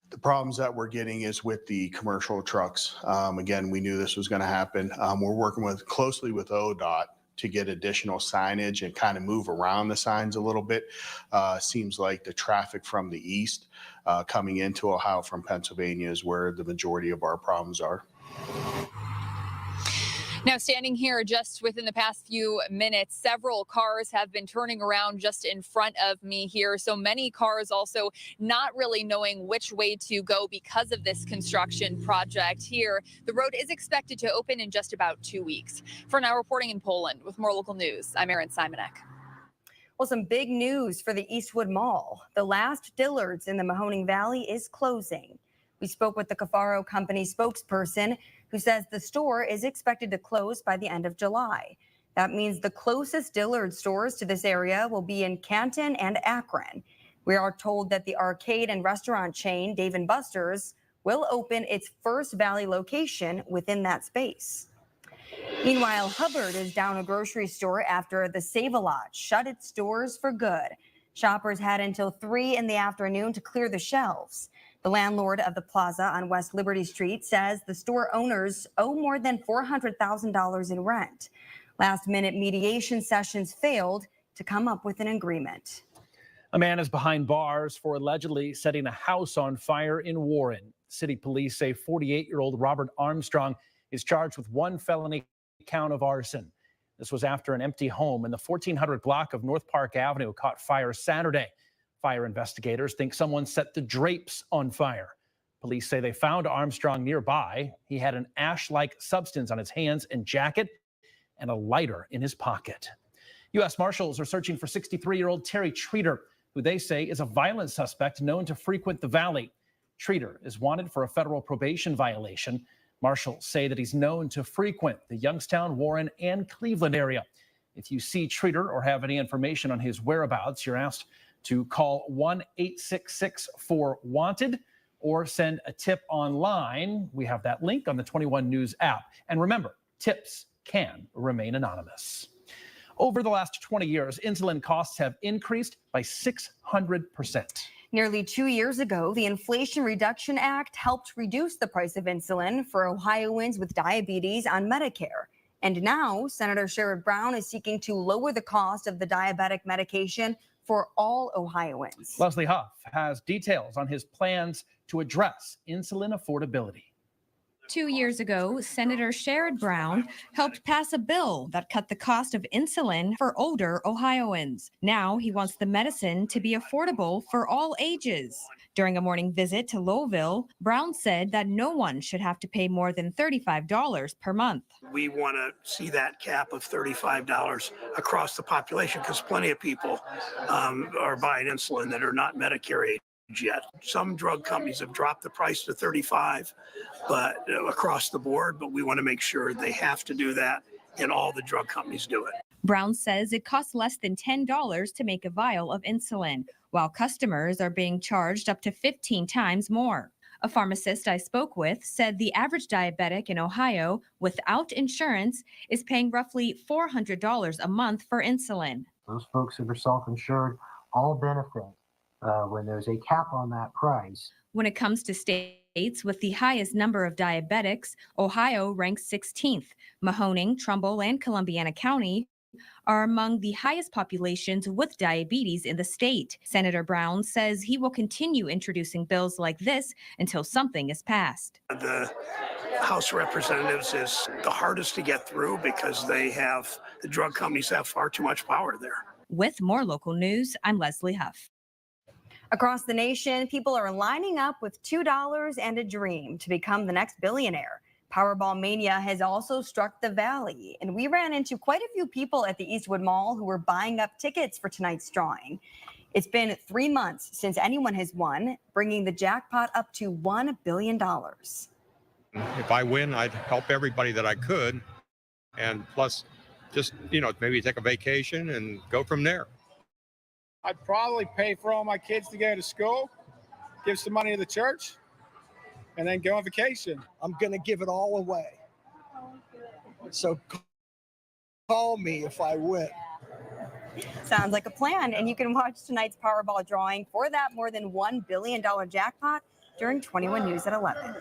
The problems that we're getting is with the commercial trucks. Again, we knew this was going to happen. We're working closely with ODOT to get additional signage and kind of move around the signs a little bit. Seems like the traffic from the east coming into Ohio from Pennsylvania is where the majority of our problems are. Now, standing here just within the past few minutes, several cars have been turning around just in front of me here. So many cars also not really knowing which way to go because of this construction project here. The road is expected to open in just about 2 weeks. For now, reporting in Poland with more local news, I'm Aaron Simonek. Well, some big news for the Eastwood Mall. The last Dillard's in the Mahoning Valley is closing. We spoke with the Cafaro Company spokesperson who says the store is expected to close by the end of July. That means the closest Dillard's stores to this area will be in Canton and Akron. We are told that the arcade and restaurant chain Dave & Buster's will open its first Valley location within that space. Meanwhile, Hubbard is down a grocery store after the Save-A-Lot shut its doors for good. Shoppers had until 3 in the afternoon to clear the shelves. The landlord of the plaza on West Liberty Street says the store owners owe more than $400,000 in rent. Last-minute mediation sessions failed to come up with an agreement. A man is behind bars for allegedly setting a house on fire in Warren. City police say 48-year-old Robert Armstrong is charged with 1 felony count of arson. This was after an empty home in the 1400 block of North Park Avenue caught fire Saturday. Fire investigators think someone set the drapes on fire. Police say they found Armstrong nearby. He had an ash-like substance on his hands and jacket and a lighter in his pocket. U.S. Marshals are searching for 63-year-old Terry Treater, who they say is a violent suspect known to frequent the valley. Treater is wanted for a federal probation violation. Marshals say that he's known to frequent the Youngstown, Warren, and Cleveland area. If you see Treater or have any information on his whereabouts, you're asked to call 1-866-4-WANTED or send a tip online. We have that link on the 21 News app. And remember, tips can remain anonymous. Over the last 20 years, insulin costs have increased by 600%. Nearly 2 years ago, the Inflation Reduction Act helped reduce the price of insulin for Ohioans with diabetes on Medicare. And now, Senator Sherrod Brown is seeking to lower the cost of the diabetic medication for all Ohioans. Leslie Huff has details on his plans to address insulin affordability. 2 years ago, Senator Sherrod Brown helped pass a bill that cut the cost of insulin for older Ohioans. Now he wants the medicine to be affordable for all ages. During a morning visit to Lowville, Brown said that no one should have to pay more than $35 per month. We want to see that cap of $35 across the population because plenty of people are buying insulin that are not Medicare age yet. Some drug companies have dropped the price to $35, but across the board, but we want to make sure they have to do that and all the drug companies do it. Brown says it costs less than $10 to make a vial of insulin, while customers are being charged up to 15 times more. A pharmacist I spoke with said the average diabetic in Ohio without insurance is paying roughly $400 a month for insulin. Those folks that are self-insured all benefit when there's a cap on that price. When it comes to states with the highest number of diabetics, Ohio ranks 16th. Mahoning, Trumbull, and Columbiana County are among the highest populations with diabetes in the state. Senator Brown says he will continue introducing bills like this until something is passed. The House of Representatives is the hardest to get through because the drug companies have far too much power there. With more local news, I'm Leslie Huff. Across the nation, people are lining up with $2 and a dream to become the next billionaire. Powerball mania has also struck the Valley, and we ran into quite a few people at the Eastwood Mall who were buying up tickets for tonight's drawing. It's been 3 months since anyone has won, bringing the jackpot up to $1 billion. If I win, I'd help everybody that I could, and plus just, maybe take a vacation and go from there. I'd probably pay for all my kids to go to school, give some money to the church, and then go on vacation. I'm going to give it all away. So call me if I win. Sounds like a plan. And you can watch tonight's Powerball drawing for that more than $1 billion jackpot during 21 News at 11.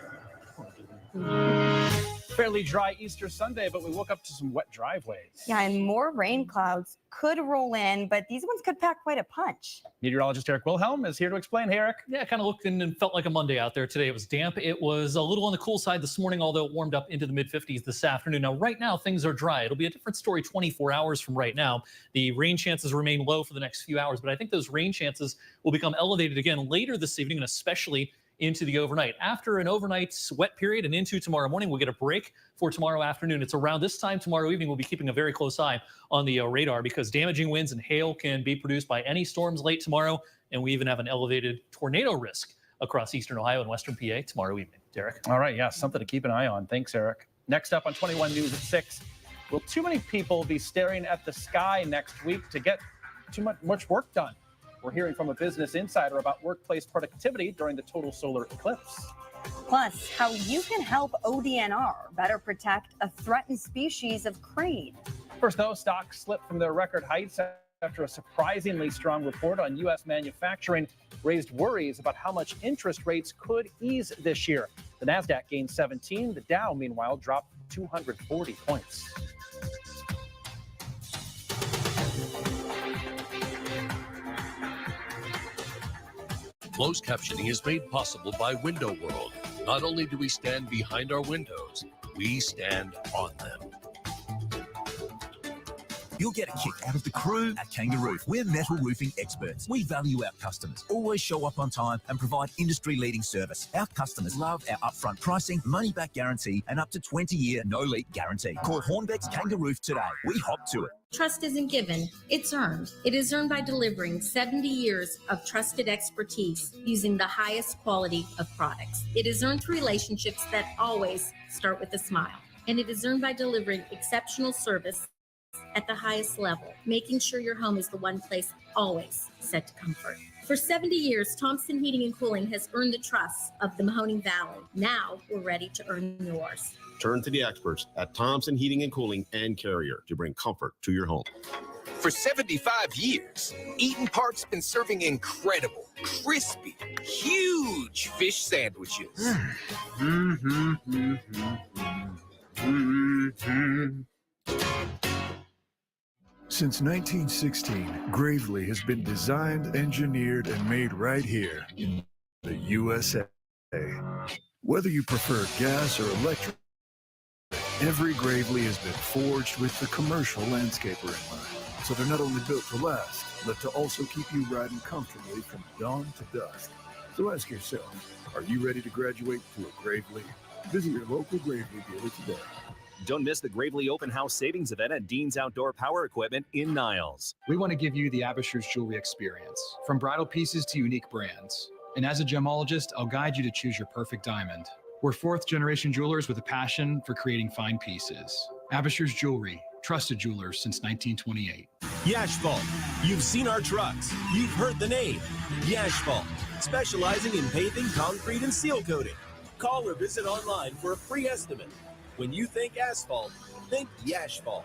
Fairly dry Easter Sunday, but we woke up to some wet driveways. Yeah, and more rain clouds could roll in, but these ones could pack quite a punch. Meteorologist Eric Wilhelm is here to explain. Hey, Eric. Yeah, kind of looked and felt like a Monday out there today. It was damp. It was a little on the cool side this morning, although it warmed up into the mid-50s this afternoon. Now, right now, things are dry. It'll be a different story 24 hours from right now. The rain chances remain low for the next few hours, but I think those rain chances will become elevated again later this evening, and especially into the overnight. After an overnight wet period and into tomorrow morning, we'll get a break for tomorrow afternoon. It's around this time tomorrow evening. We'll be keeping a very close eye on the radar because damaging winds and hail can be produced by any storms late tomorrow. And we even have an elevated tornado risk across eastern Ohio and western PA tomorrow evening. Derek. All right. Yeah, something to keep an eye on. Thanks, Eric. Next up on 21 News at 6, will too many people be staring at the sky next week to get too much work done? We're hearing from a Business Insider about workplace productivity during the total solar eclipse. Plus, how you can help ODNR better protect a threatened species of crane. First, though, stocks slipped from their record heights after a surprisingly strong report on U.S. manufacturing raised worries about how much interest rates could ease this year. The Nasdaq gained 17. The Dow, meanwhile, dropped 240 points. Closed captioning is made possible by Window World. Not only do we stand behind our windows, we stand on them. You'll get a kick out of the crew at Kangaroo. We're metal roofing experts. We value our customers, always show up on time and provide industry-leading service. Our customers love our upfront pricing, money-back guarantee, and up to 20-year no-leak guarantee. Call Hornbeck's Kangaroo today. We hop to it. Trust isn't given, it's earned. It is earned by delivering 70 years of trusted expertise using the highest quality of products. It is earned through relationships that always start with a smile. And it is earned by delivering exceptional service at the highest level, making sure your home is the one place always set to comfort. For 70 years, Thompson Heating and Cooling has earned the trust of the Mahoning Valley. Now we're ready to earn yours. Turn to the experts at Thompson Heating and Cooling and Carrier to bring comfort to your home. For 75 years, Eaton Park's been serving incredible, crispy, huge fish sandwiches. Since 1916, Gravely has been designed, engineered, and made right here in the USA. Whether you prefer gas or electric, every Gravely has been forged with the commercial landscaper in mind. So they're not only built to last, but to also keep you riding comfortably from dawn to dusk. So ask yourself, are you ready to graduate to a Gravely? Visit your local Gravely dealer today. Don't miss the Gravely Open House Savings Event at Dean's Outdoor Power Equipment in Niles. We want to give you the Avisher's jewelry experience, from bridal pieces to unique brands. And as a gemologist, I'll guide you to choose your perfect diamond. We're fourth-generation jewelers with a passion for creating fine pieces. Avisher's Jewelry, trusted jewelers since 1928. Yashval. You've seen our trucks. You've heard the name. Yashval, specializing in paving, concrete, and seal coating. Call or visit online for a free estimate. When you think asphalt, think Yashval.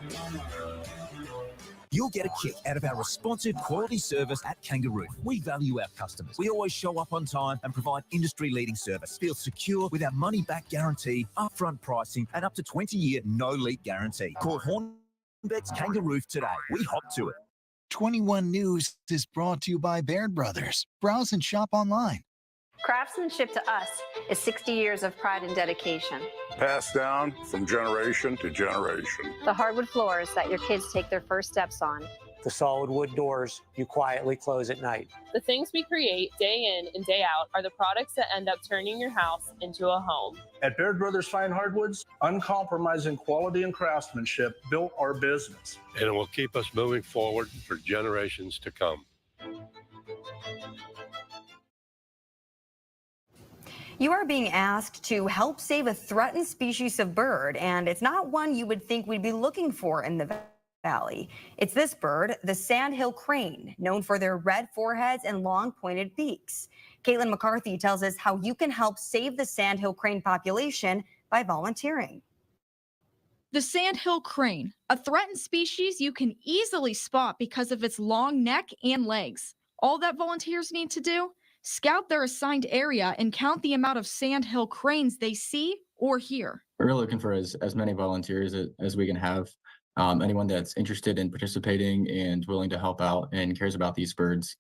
You'll get a kick out of our responsive quality service at Kangaroo. We value our customers. We always show up on time and provide industry-leading service. Feel secure with our money-back guarantee, upfront pricing, and up to 20-year no-leak guarantee. Call Hornbeck's Kangaroo today. We hop to it. 21 News is brought to you by Baird Brothers. Browse and shop online. Craftsmanship to us is 60 years of pride and dedication. Passed down from generation to generation. The hardwood floors that your kids take their first steps on. The solid wood doors you quietly close at night. The things we create day in and day out are the products that end up turning your house into a home. At Baird Brothers Fine Hardwoods, uncompromising quality and craftsmanship built our business. And it will keep us moving forward for generations to come. You are being asked to help save a threatened species of bird, and it's not one you would think we'd be looking for in the valley. It's this bird, the sandhill crane, known for their red foreheads and long pointed beaks. Caitlin McCarthy tells us how you can help save the sandhill crane population by volunteering. The sandhill crane, a threatened species you can easily spot because of its long neck and legs. All that volunteers need to do? Scout their assigned area and count the amount of sandhill cranes they see or hear. We're looking for as many volunteers as we can have. Anyone that's interested in participating and willing to help out and cares about these birds,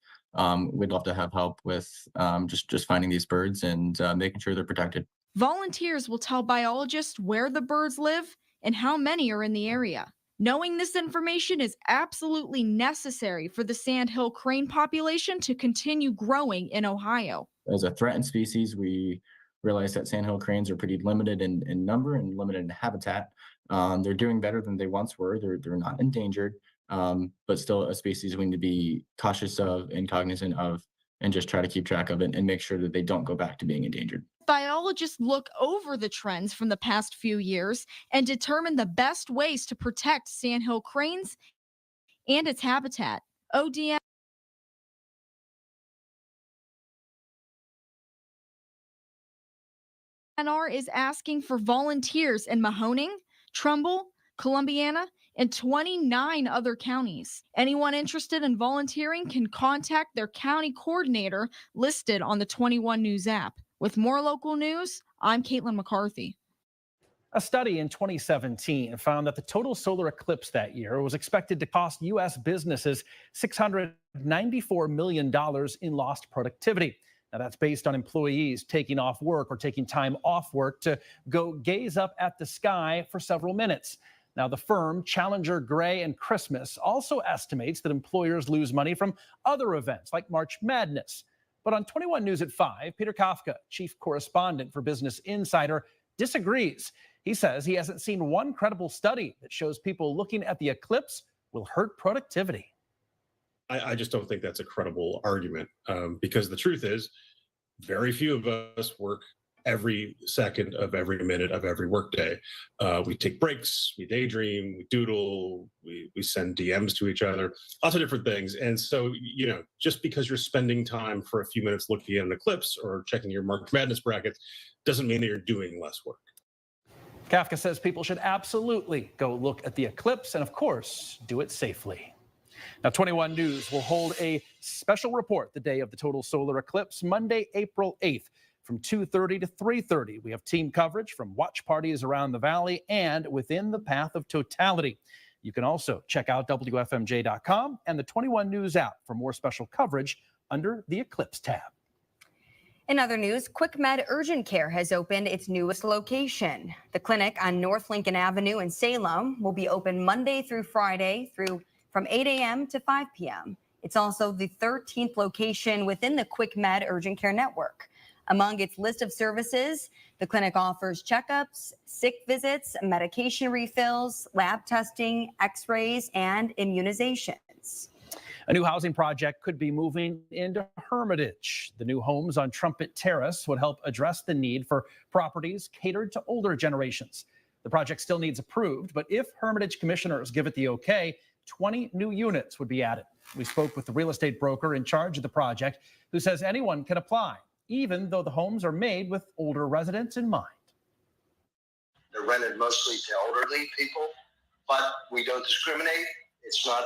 we'd love to have help with just finding these birds and making sure they're protected. Volunteers will tell biologists where the birds live and how many are in the area. Knowing this information is absolutely necessary for the sandhill crane population to continue growing in Ohio. As a threatened species, we realize that sandhill cranes are pretty limited in number and limited in habitat. They're doing better than they once were. They're not endangered, but still a species we need to be cautious of and cognizant of and just try to keep track of it and make sure that they don't go back to being endangered. Biologists look over the trends from the past few years and determine the best ways to protect sandhill cranes and its habitat. ODNR is asking for volunteers in Mahoning, Trumbull, Columbiana, and 29 other counties. Anyone interested in volunteering can contact their county coordinator listed on the 21 News app. With more local news, I'm Caitlin McCarthy. A study in 2017 found that the total solar eclipse that year was expected to cost U.S. businesses $694 million in lost productivity. Now, that's based on employees taking off work or taking time off work to go gaze up at the sky for several minutes. Now, the firm Challenger, Gray, and Christmas also estimates that employers lose money from other events like March Madness. But on 21 News at 5, Peter Kafka, chief correspondent for Business Insider, disagrees. He says he hasn't seen one credible study that shows people looking at the eclipse will hurt productivity. I just don't think that's a credible argument because the truth is very few of us work every second of every minute of every workday. We take breaks, we daydream, we doodle, we send DMs to each other, lots of different things. And so, you know, just because you're spending time for a few minutes looking at an eclipse or checking your March Madness brackets doesn't mean that you're doing less work. Kafka says people should absolutely go look at the eclipse and, of course, do it safely. Now, 21 News will hold a special report the day of the total solar eclipse, Monday, April 8th, from 2:30 to 3:30. We have team coverage from watch parties around the valley and within the path of totality. You can also check out WFMJ.com and the 21 News app for more special coverage under the Eclipse tab. In other news, QuickMed Urgent Care has opened its newest location. The clinic on North Lincoln Avenue in Salem will be open Monday through Friday from 8 a.m. to 5 p.m. It's also the 13th location within the QuickMed Urgent Care network. Among its list of services, the clinic offers checkups, sick visits, medication refills, lab testing, x-rays, and immunizations. A new housing project could be moving into Hermitage. The new homes on Trumpet Terrace would help address the need for properties catered to older generations. The project still needs approved, but if Hermitage commissioners give it the okay, 20 new units would be added. We spoke with the real estate broker in charge of the project, who says anyone can apply, even though the homes are made with older residents in mind. They're rented mostly to elderly people, but we don't discriminate. It's not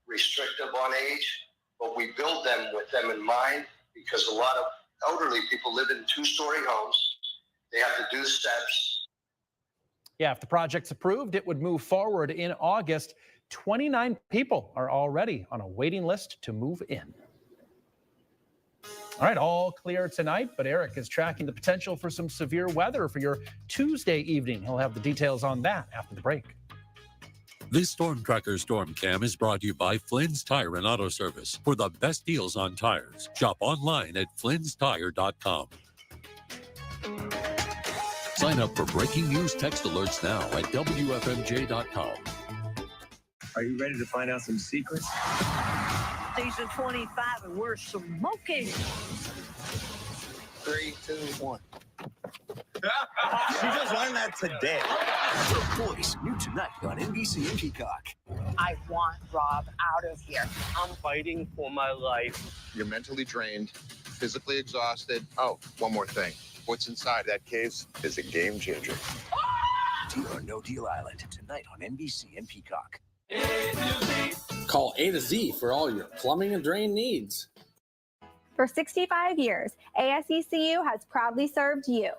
restrictive on age, but we build them with them in mind because a lot of elderly people live in two-story homes. They have to do the steps. Yeah, if the project's approved, it would move forward in August. 29 people are already on a waiting list to move in. All right, all clear tonight, but Eric is tracking the potential for some severe weather for your Tuesday evening. He'll have the details on that after the break. This Storm Tracker Storm Cam is brought to you by Flynn's Tire and Auto Service. For the best deals on tires, shop online at flynnstire.com. Sign up for breaking news text alerts now at WFMJ.com. Are you ready to find out some secrets? Season 25 and we're smoking. 3, 2, 1. She just learned that today. The Voice, new tonight on NBC and Peacock. I want Rob out of here. I'm fighting for my life. You're mentally drained, physically exhausted. Oh, one more thing. What's inside that case is a game changer. Deal or No Deal Island, tonight on NBC and Peacock. Call A to Z for all your plumbing and drain needs. For 65 years, ASECU has proudly served you.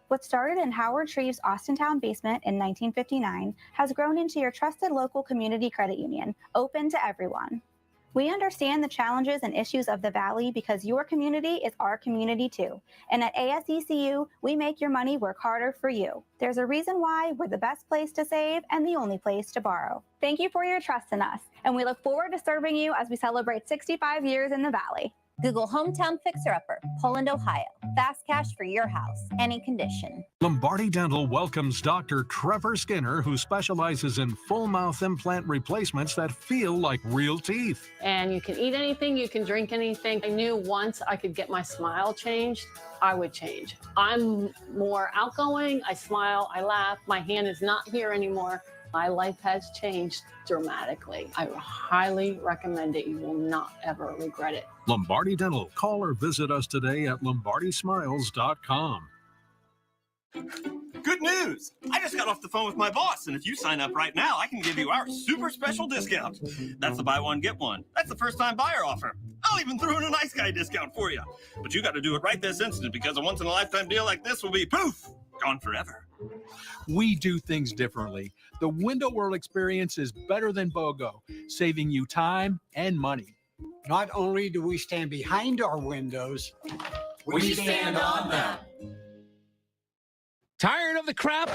What started in Howard Shreve's Austintown basement in 1959 has grown into your trusted local community credit union, open to everyone. We understand the challenges and issues of the Valley because your community is our community too. And at ASECU, we make your money work harder for you. There's a reason why we're the best place to save and the only place to borrow. Thank you for your trust in us, and we look forward to serving you as we celebrate 65 years in the Valley. Google Hometown Fixer-Upper, Poland, Ohio. Fast cash for your house, any condition. Lombardi Dental welcomes Dr. Trevor Skinner, who specializes in full mouth implant replacements that feel like real teeth. And you can eat anything, you can drink anything. I knew once I could get my smile changed, I would change. I'm more outgoing, I smile, I laugh. My hand is not here anymore. My life has changed dramatically. I highly recommend it. You will not ever regret it. Lombardi Dental. Call or visit us today at lombardismiles.com. Good news! I just got off the phone with my boss, and if you sign up right now, I can give you our super special discount. That's the buy one, get one. That's the first time buyer offer. I'll even throw in a nice guy discount for you. But you got to do it right this instant because a once in a lifetime deal like this will be poof, gone forever. We do things differently. The Window World experience is better than BOGO, saving you time and money. Not only do we stand behind our windows, we stand on them. Tired of the crap?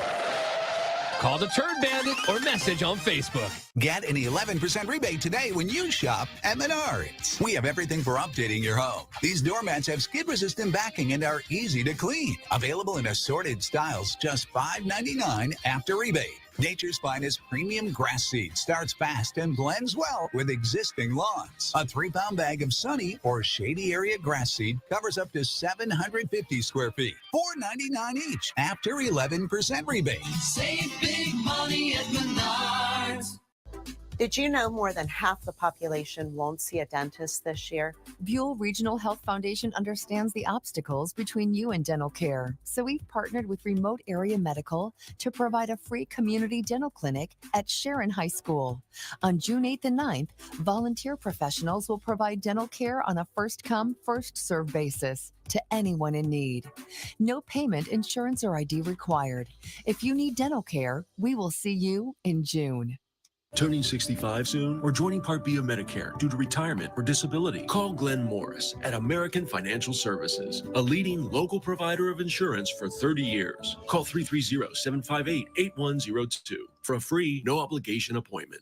Call the Turd Bandit or message on Facebook. Get an 11% rebate today when you shop at Menards. We have everything for updating your home. These doormats have skid-resistant backing and are easy to clean. Available in assorted styles, just $5.99 after rebate. Nature's finest premium grass seed starts fast and blends well with existing lawns. A 3-pound bag of sunny or shady area grass seed covers up to 750 square feet. $4.99 each after 11% rebate. Save big money at Menards. Did you know more than half the population won't see a dentist this year? Buell Regional Health Foundation understands the obstacles between you and dental care. So we've partnered with Remote Area Medical to provide a free community dental clinic at Sharon High School. On June 8th and 9th, volunteer professionals will provide dental care on a first-come, first-served basis to anyone in need. No payment, insurance, or ID required. If you need dental care, we will see you in June. Turning 65 soon or joining Part B of Medicare due to retirement or disability? Call Glenn Morris at American Financial Services, a leading local provider of insurance for 30 years. Call 330-758-8102 for a free, no-obligation appointment.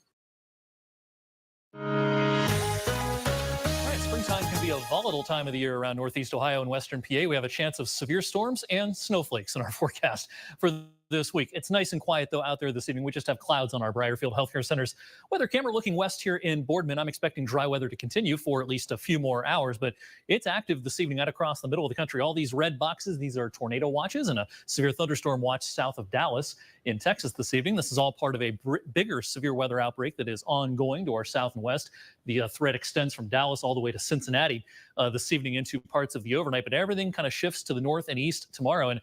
Springtime can be a volatile time of the year around Northeast Ohio and Western PA. We have a chance of severe storms and snowflakes in our forecast for this week. It's nice and quiet, though, out there this evening. We just have clouds on our Briarfield Healthcare Center's weather camera looking west here in Boardman. I'm expecting dry weather to continue for at least a few more hours, but it's active this evening out across the middle of the country. All these red boxes, these are tornado watches and a severe thunderstorm watch south of Dallas in Texas this evening. This is all part of a bigger severe weather outbreak that is ongoing to our south and west. The threat extends from Dallas all the way to Cincinnati this evening into parts of the overnight, but everything kind of shifts to the north and east tomorrow. And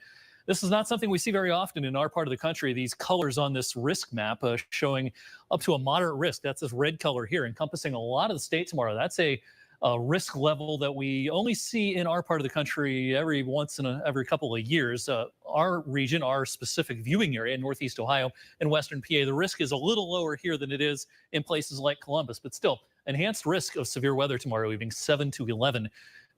this is not something we see very often in our part of the country. These colors on this risk map showing up to a moderate risk. That's this red color here, encompassing a lot of the state tomorrow. That's a risk level that we only see in our part of the country every couple of years. Our region, our specific viewing area in Northeast Ohio and Western PA, the risk is a little lower here than it is in places like Columbus, but still enhanced risk of severe weather tomorrow evening, 7 to 11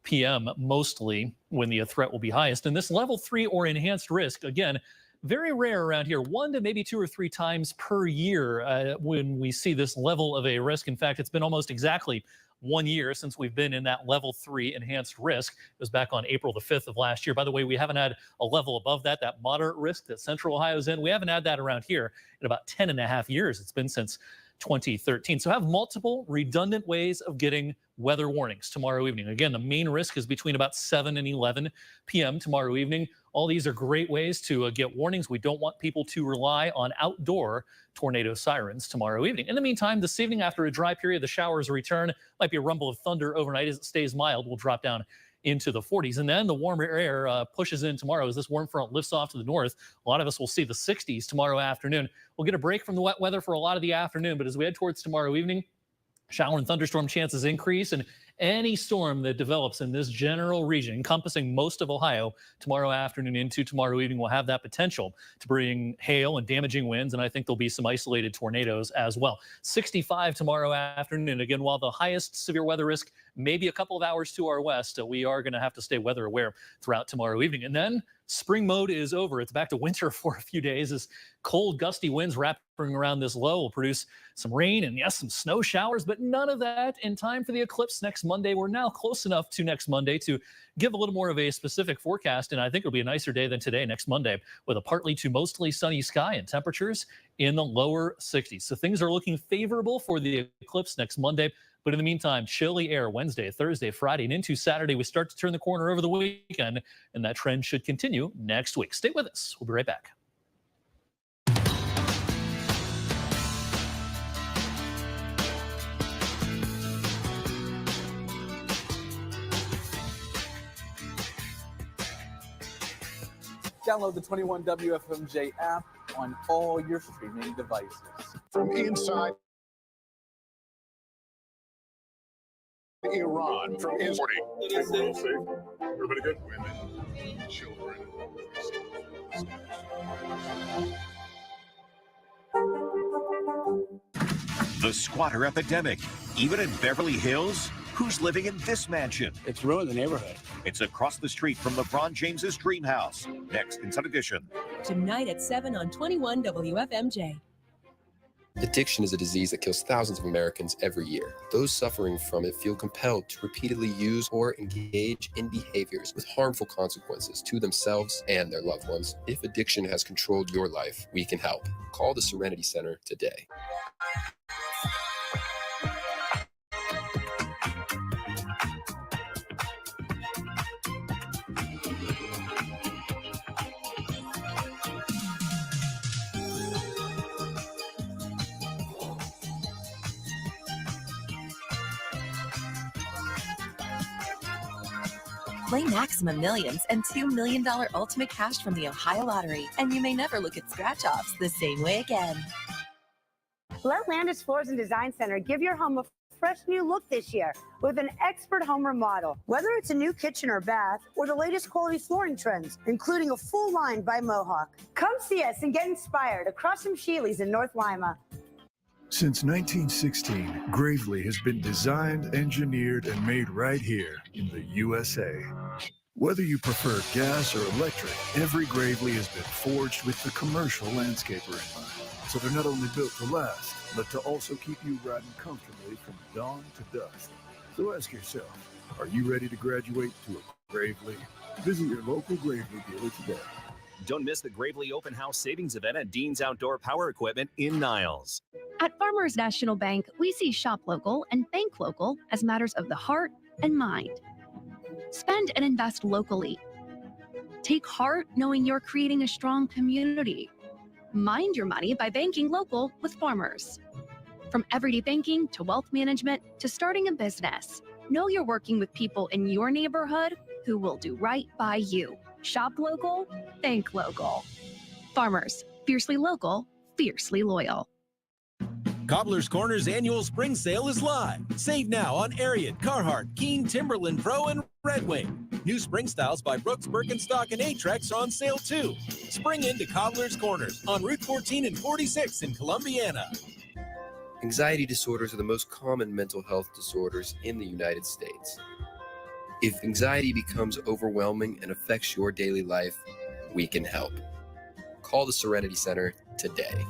p.m. mostly when the threat will be highest. And this level 3 or enhanced risk, again, very rare around here, 1 to maybe 2 or 3 times per year when we see this level of a risk. In fact, it's been almost exactly 1 year since we've been in that level 3 enhanced risk. It was back on April the 5th of last year. By the way, we haven't had a level above that moderate risk that Central Ohio is in. We haven't had that around here in about 10 and a half years. It's been since 2013. So have multiple redundant ways of getting weather warnings tomorrow evening. Again, the main risk is between about 7 and 11 p.m. tomorrow evening. All these are great ways to get warnings. We don't want people to rely on outdoor tornado sirens tomorrow evening. In the meantime, this evening, after a dry period, the showers return. Might be a rumble of thunder overnight. As it stays mild, we'll drop down into the 40s. And then the warmer air pushes in tomorrow as this warm front lifts off to the north. A lot of us will see the 60s tomorrow afternoon. We'll get a break from the wet weather for a lot of the afternoon, but as we head towards tomorrow evening, shower and thunderstorm chances increase, and any storm that develops in this general region, encompassing most of Ohio, tomorrow afternoon into tomorrow evening will have that potential to bring hail and damaging winds, and I think there'll be some isolated tornadoes as well. 65 tomorrow afternoon. Again, while the highest severe weather risk may be a couple of hours to our west, we are going to have to stay weather aware throughout tomorrow evening. And then spring mode is over. It's back to winter for a few days as cold, gusty winds wrapping around this low will produce some rain and, yes, some snow showers, but none of that in time for the eclipse next Monday. We're now close enough to next Monday to give a little more of a specific forecast, and I think it'll be a nicer day than today, next Monday, with a partly to mostly sunny sky and temperatures in the lower 60s. So things are looking favorable for the eclipse next Monday. But in the meantime, chilly air Wednesday, Thursday, Friday, and into Saturday. We start to turn the corner over the weekend, and that trend should continue next week. Stay with us. We'll be right back. Download the 21 WFMJ app on all your streaming devices. From inside Iran, from Israel. Everybody good? Women, children. The squatter epidemic, even in Beverly Hills. Who's living in this mansion? It's ruined the neighborhood. It's across the street from LeBron James's dream house. Next, Inside Edition. tonight at 7 on 21 WFMJ. Addiction is a disease that kills thousands of Americans every year. Those suffering from it feel compelled to repeatedly use or engage in behaviors with harmful consequences to themselves and their loved ones. If addiction has controlled your life, we can help. Call the Serenity Center today. Play Maximum Millions and $2 million Ultimate Cash from the Ohio Lottery, and you may never look at scratch-offs the same way again. Let Landis Floors and Design Center give your home a fresh new look this year with an expert home remodel. Whether it's a new kitchen or bath or the latest quality flooring trends, including a full line by Mohawk. Come see us and get inspired across from Sheely's in North Lima. Since 1916, Gravely has been designed, engineered, and made right here in the USA. Whether you prefer gas or electric, every Gravely has been forged with the commercial landscaper in mind. So they're not only built to last, but to also keep you riding comfortably from dawn to dusk. So ask yourself, are you ready to graduate to a Gravely? Visit your local Gravely dealer today. Don't miss the Gravely Open House Savings Event at Dean's Outdoor Power Equipment in Niles. At Farmers National Bank, we see shop local and bank local as matters of the heart and mind. Spend and invest locally. Take heart knowing you're creating a strong community. Mind your money by banking local with Farmers. From everyday banking to wealth management to starting a business, know you're working with people in your neighborhood who will do right by you. Shop local, bank local. Farmers, fiercely local, fiercely loyal. Cobbler's Corner's annual spring sale is live. Save now on Ariat, Carhartt, Keen, Timberland Pro, and Red Wing. New spring styles by Brooks, Birkenstock, and Atrax are on sale too. Spring into Cobbler's Corners on Route 14 and 46 in Columbiana. Anxiety disorders are the most common mental health disorders in the United States. If anxiety becomes overwhelming and affects your daily life, we can help. Call the Serenity Center today.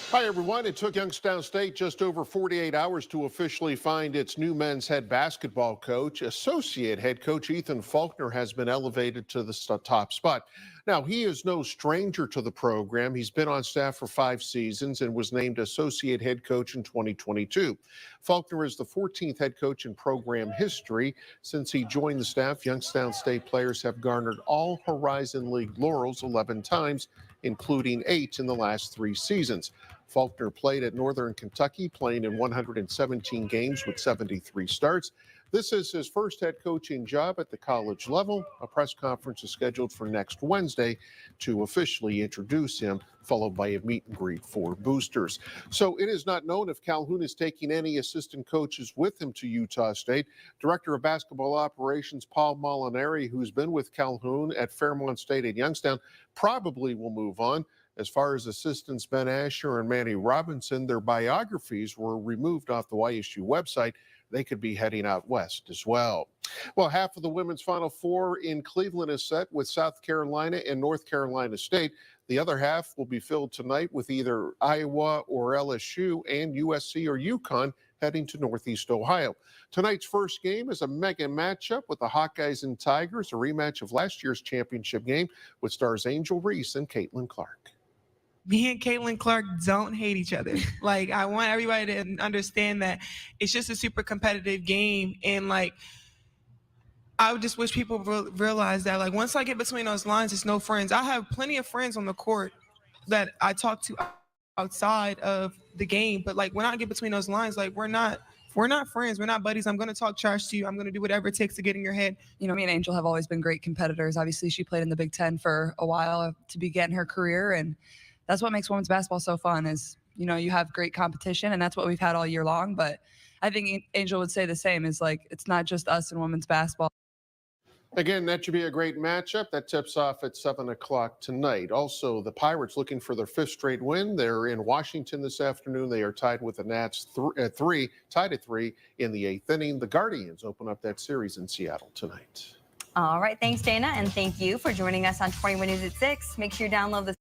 Hi, everyone. It took Youngstown State just over 48 hours to officially find its new men's head basketball coach. Associate head coach Ethan Faulkner has been elevated to the top spot. Now, he is no stranger to the program. He's been on staff for 5 seasons and was named associate head coach in 2022. Faulkner is the 14th head coach in program history. Since he joined the staff, Youngstown State players have garnered all Horizon League laurels 11 times, including 8 in the last 3 seasons. Faulkner played at Northern Kentucky, playing in 117 games with 73 starts. This is his first head coaching job at the college level. A press conference is scheduled for next Wednesday to officially introduce him, followed by a meet and greet for boosters. So it is not known if Calhoun is taking any assistant coaches with him to Utah State. Director of Basketball Operations Paul Molinari, who's been with Calhoun at Fairmont State and Youngstown, probably will move on. As far as assistants Ben Asher and Manny Robinson, their biographies were removed off the YSU website. They could be heading out west as well. Well, half of the women's Final Four in Cleveland is set with South Carolina and North Carolina State. The other half will be filled tonight with either Iowa or LSU and USC or UConn heading to Northeast Ohio. Tonight's first game is a mega matchup with the Hawkeyes and Tigers, a rematch of last year's championship game with stars Angel Reese and Caitlin Clark. Me and Caitlin Clark don't hate each other. Like, I want everybody to understand that it's just a super competitive game. And, like, I would just wish people realize that, like, once I get between those lines, it's no friends. I have plenty of friends on the court that I talk to outside of the game. But, like, when I get between those lines, like, we're not friends. We're not buddies. I'm going to talk trash to you. I'm going to do whatever it takes to get in your head. You know, me and Angel have always been great competitors. Obviously, she played in the Big Ten for a while to begin her career, and that's what makes women's basketball so fun is, you know, you have great competition, and that's what we've had all year long. But I think Angel would say the same is, like, it's not just us in women's basketball. Again, that should be a great matchup. That tips off at 7 o'clock tonight. Also, the Pirates looking for their 5th straight win. They're in Washington this afternoon. They are tied with the Nats tied at 3 in the 8th inning. The Guardians open up that series in Seattle tonight. All right. Thanks, Dana. And thank you for joining us on 21 News at 6. Make sure you download the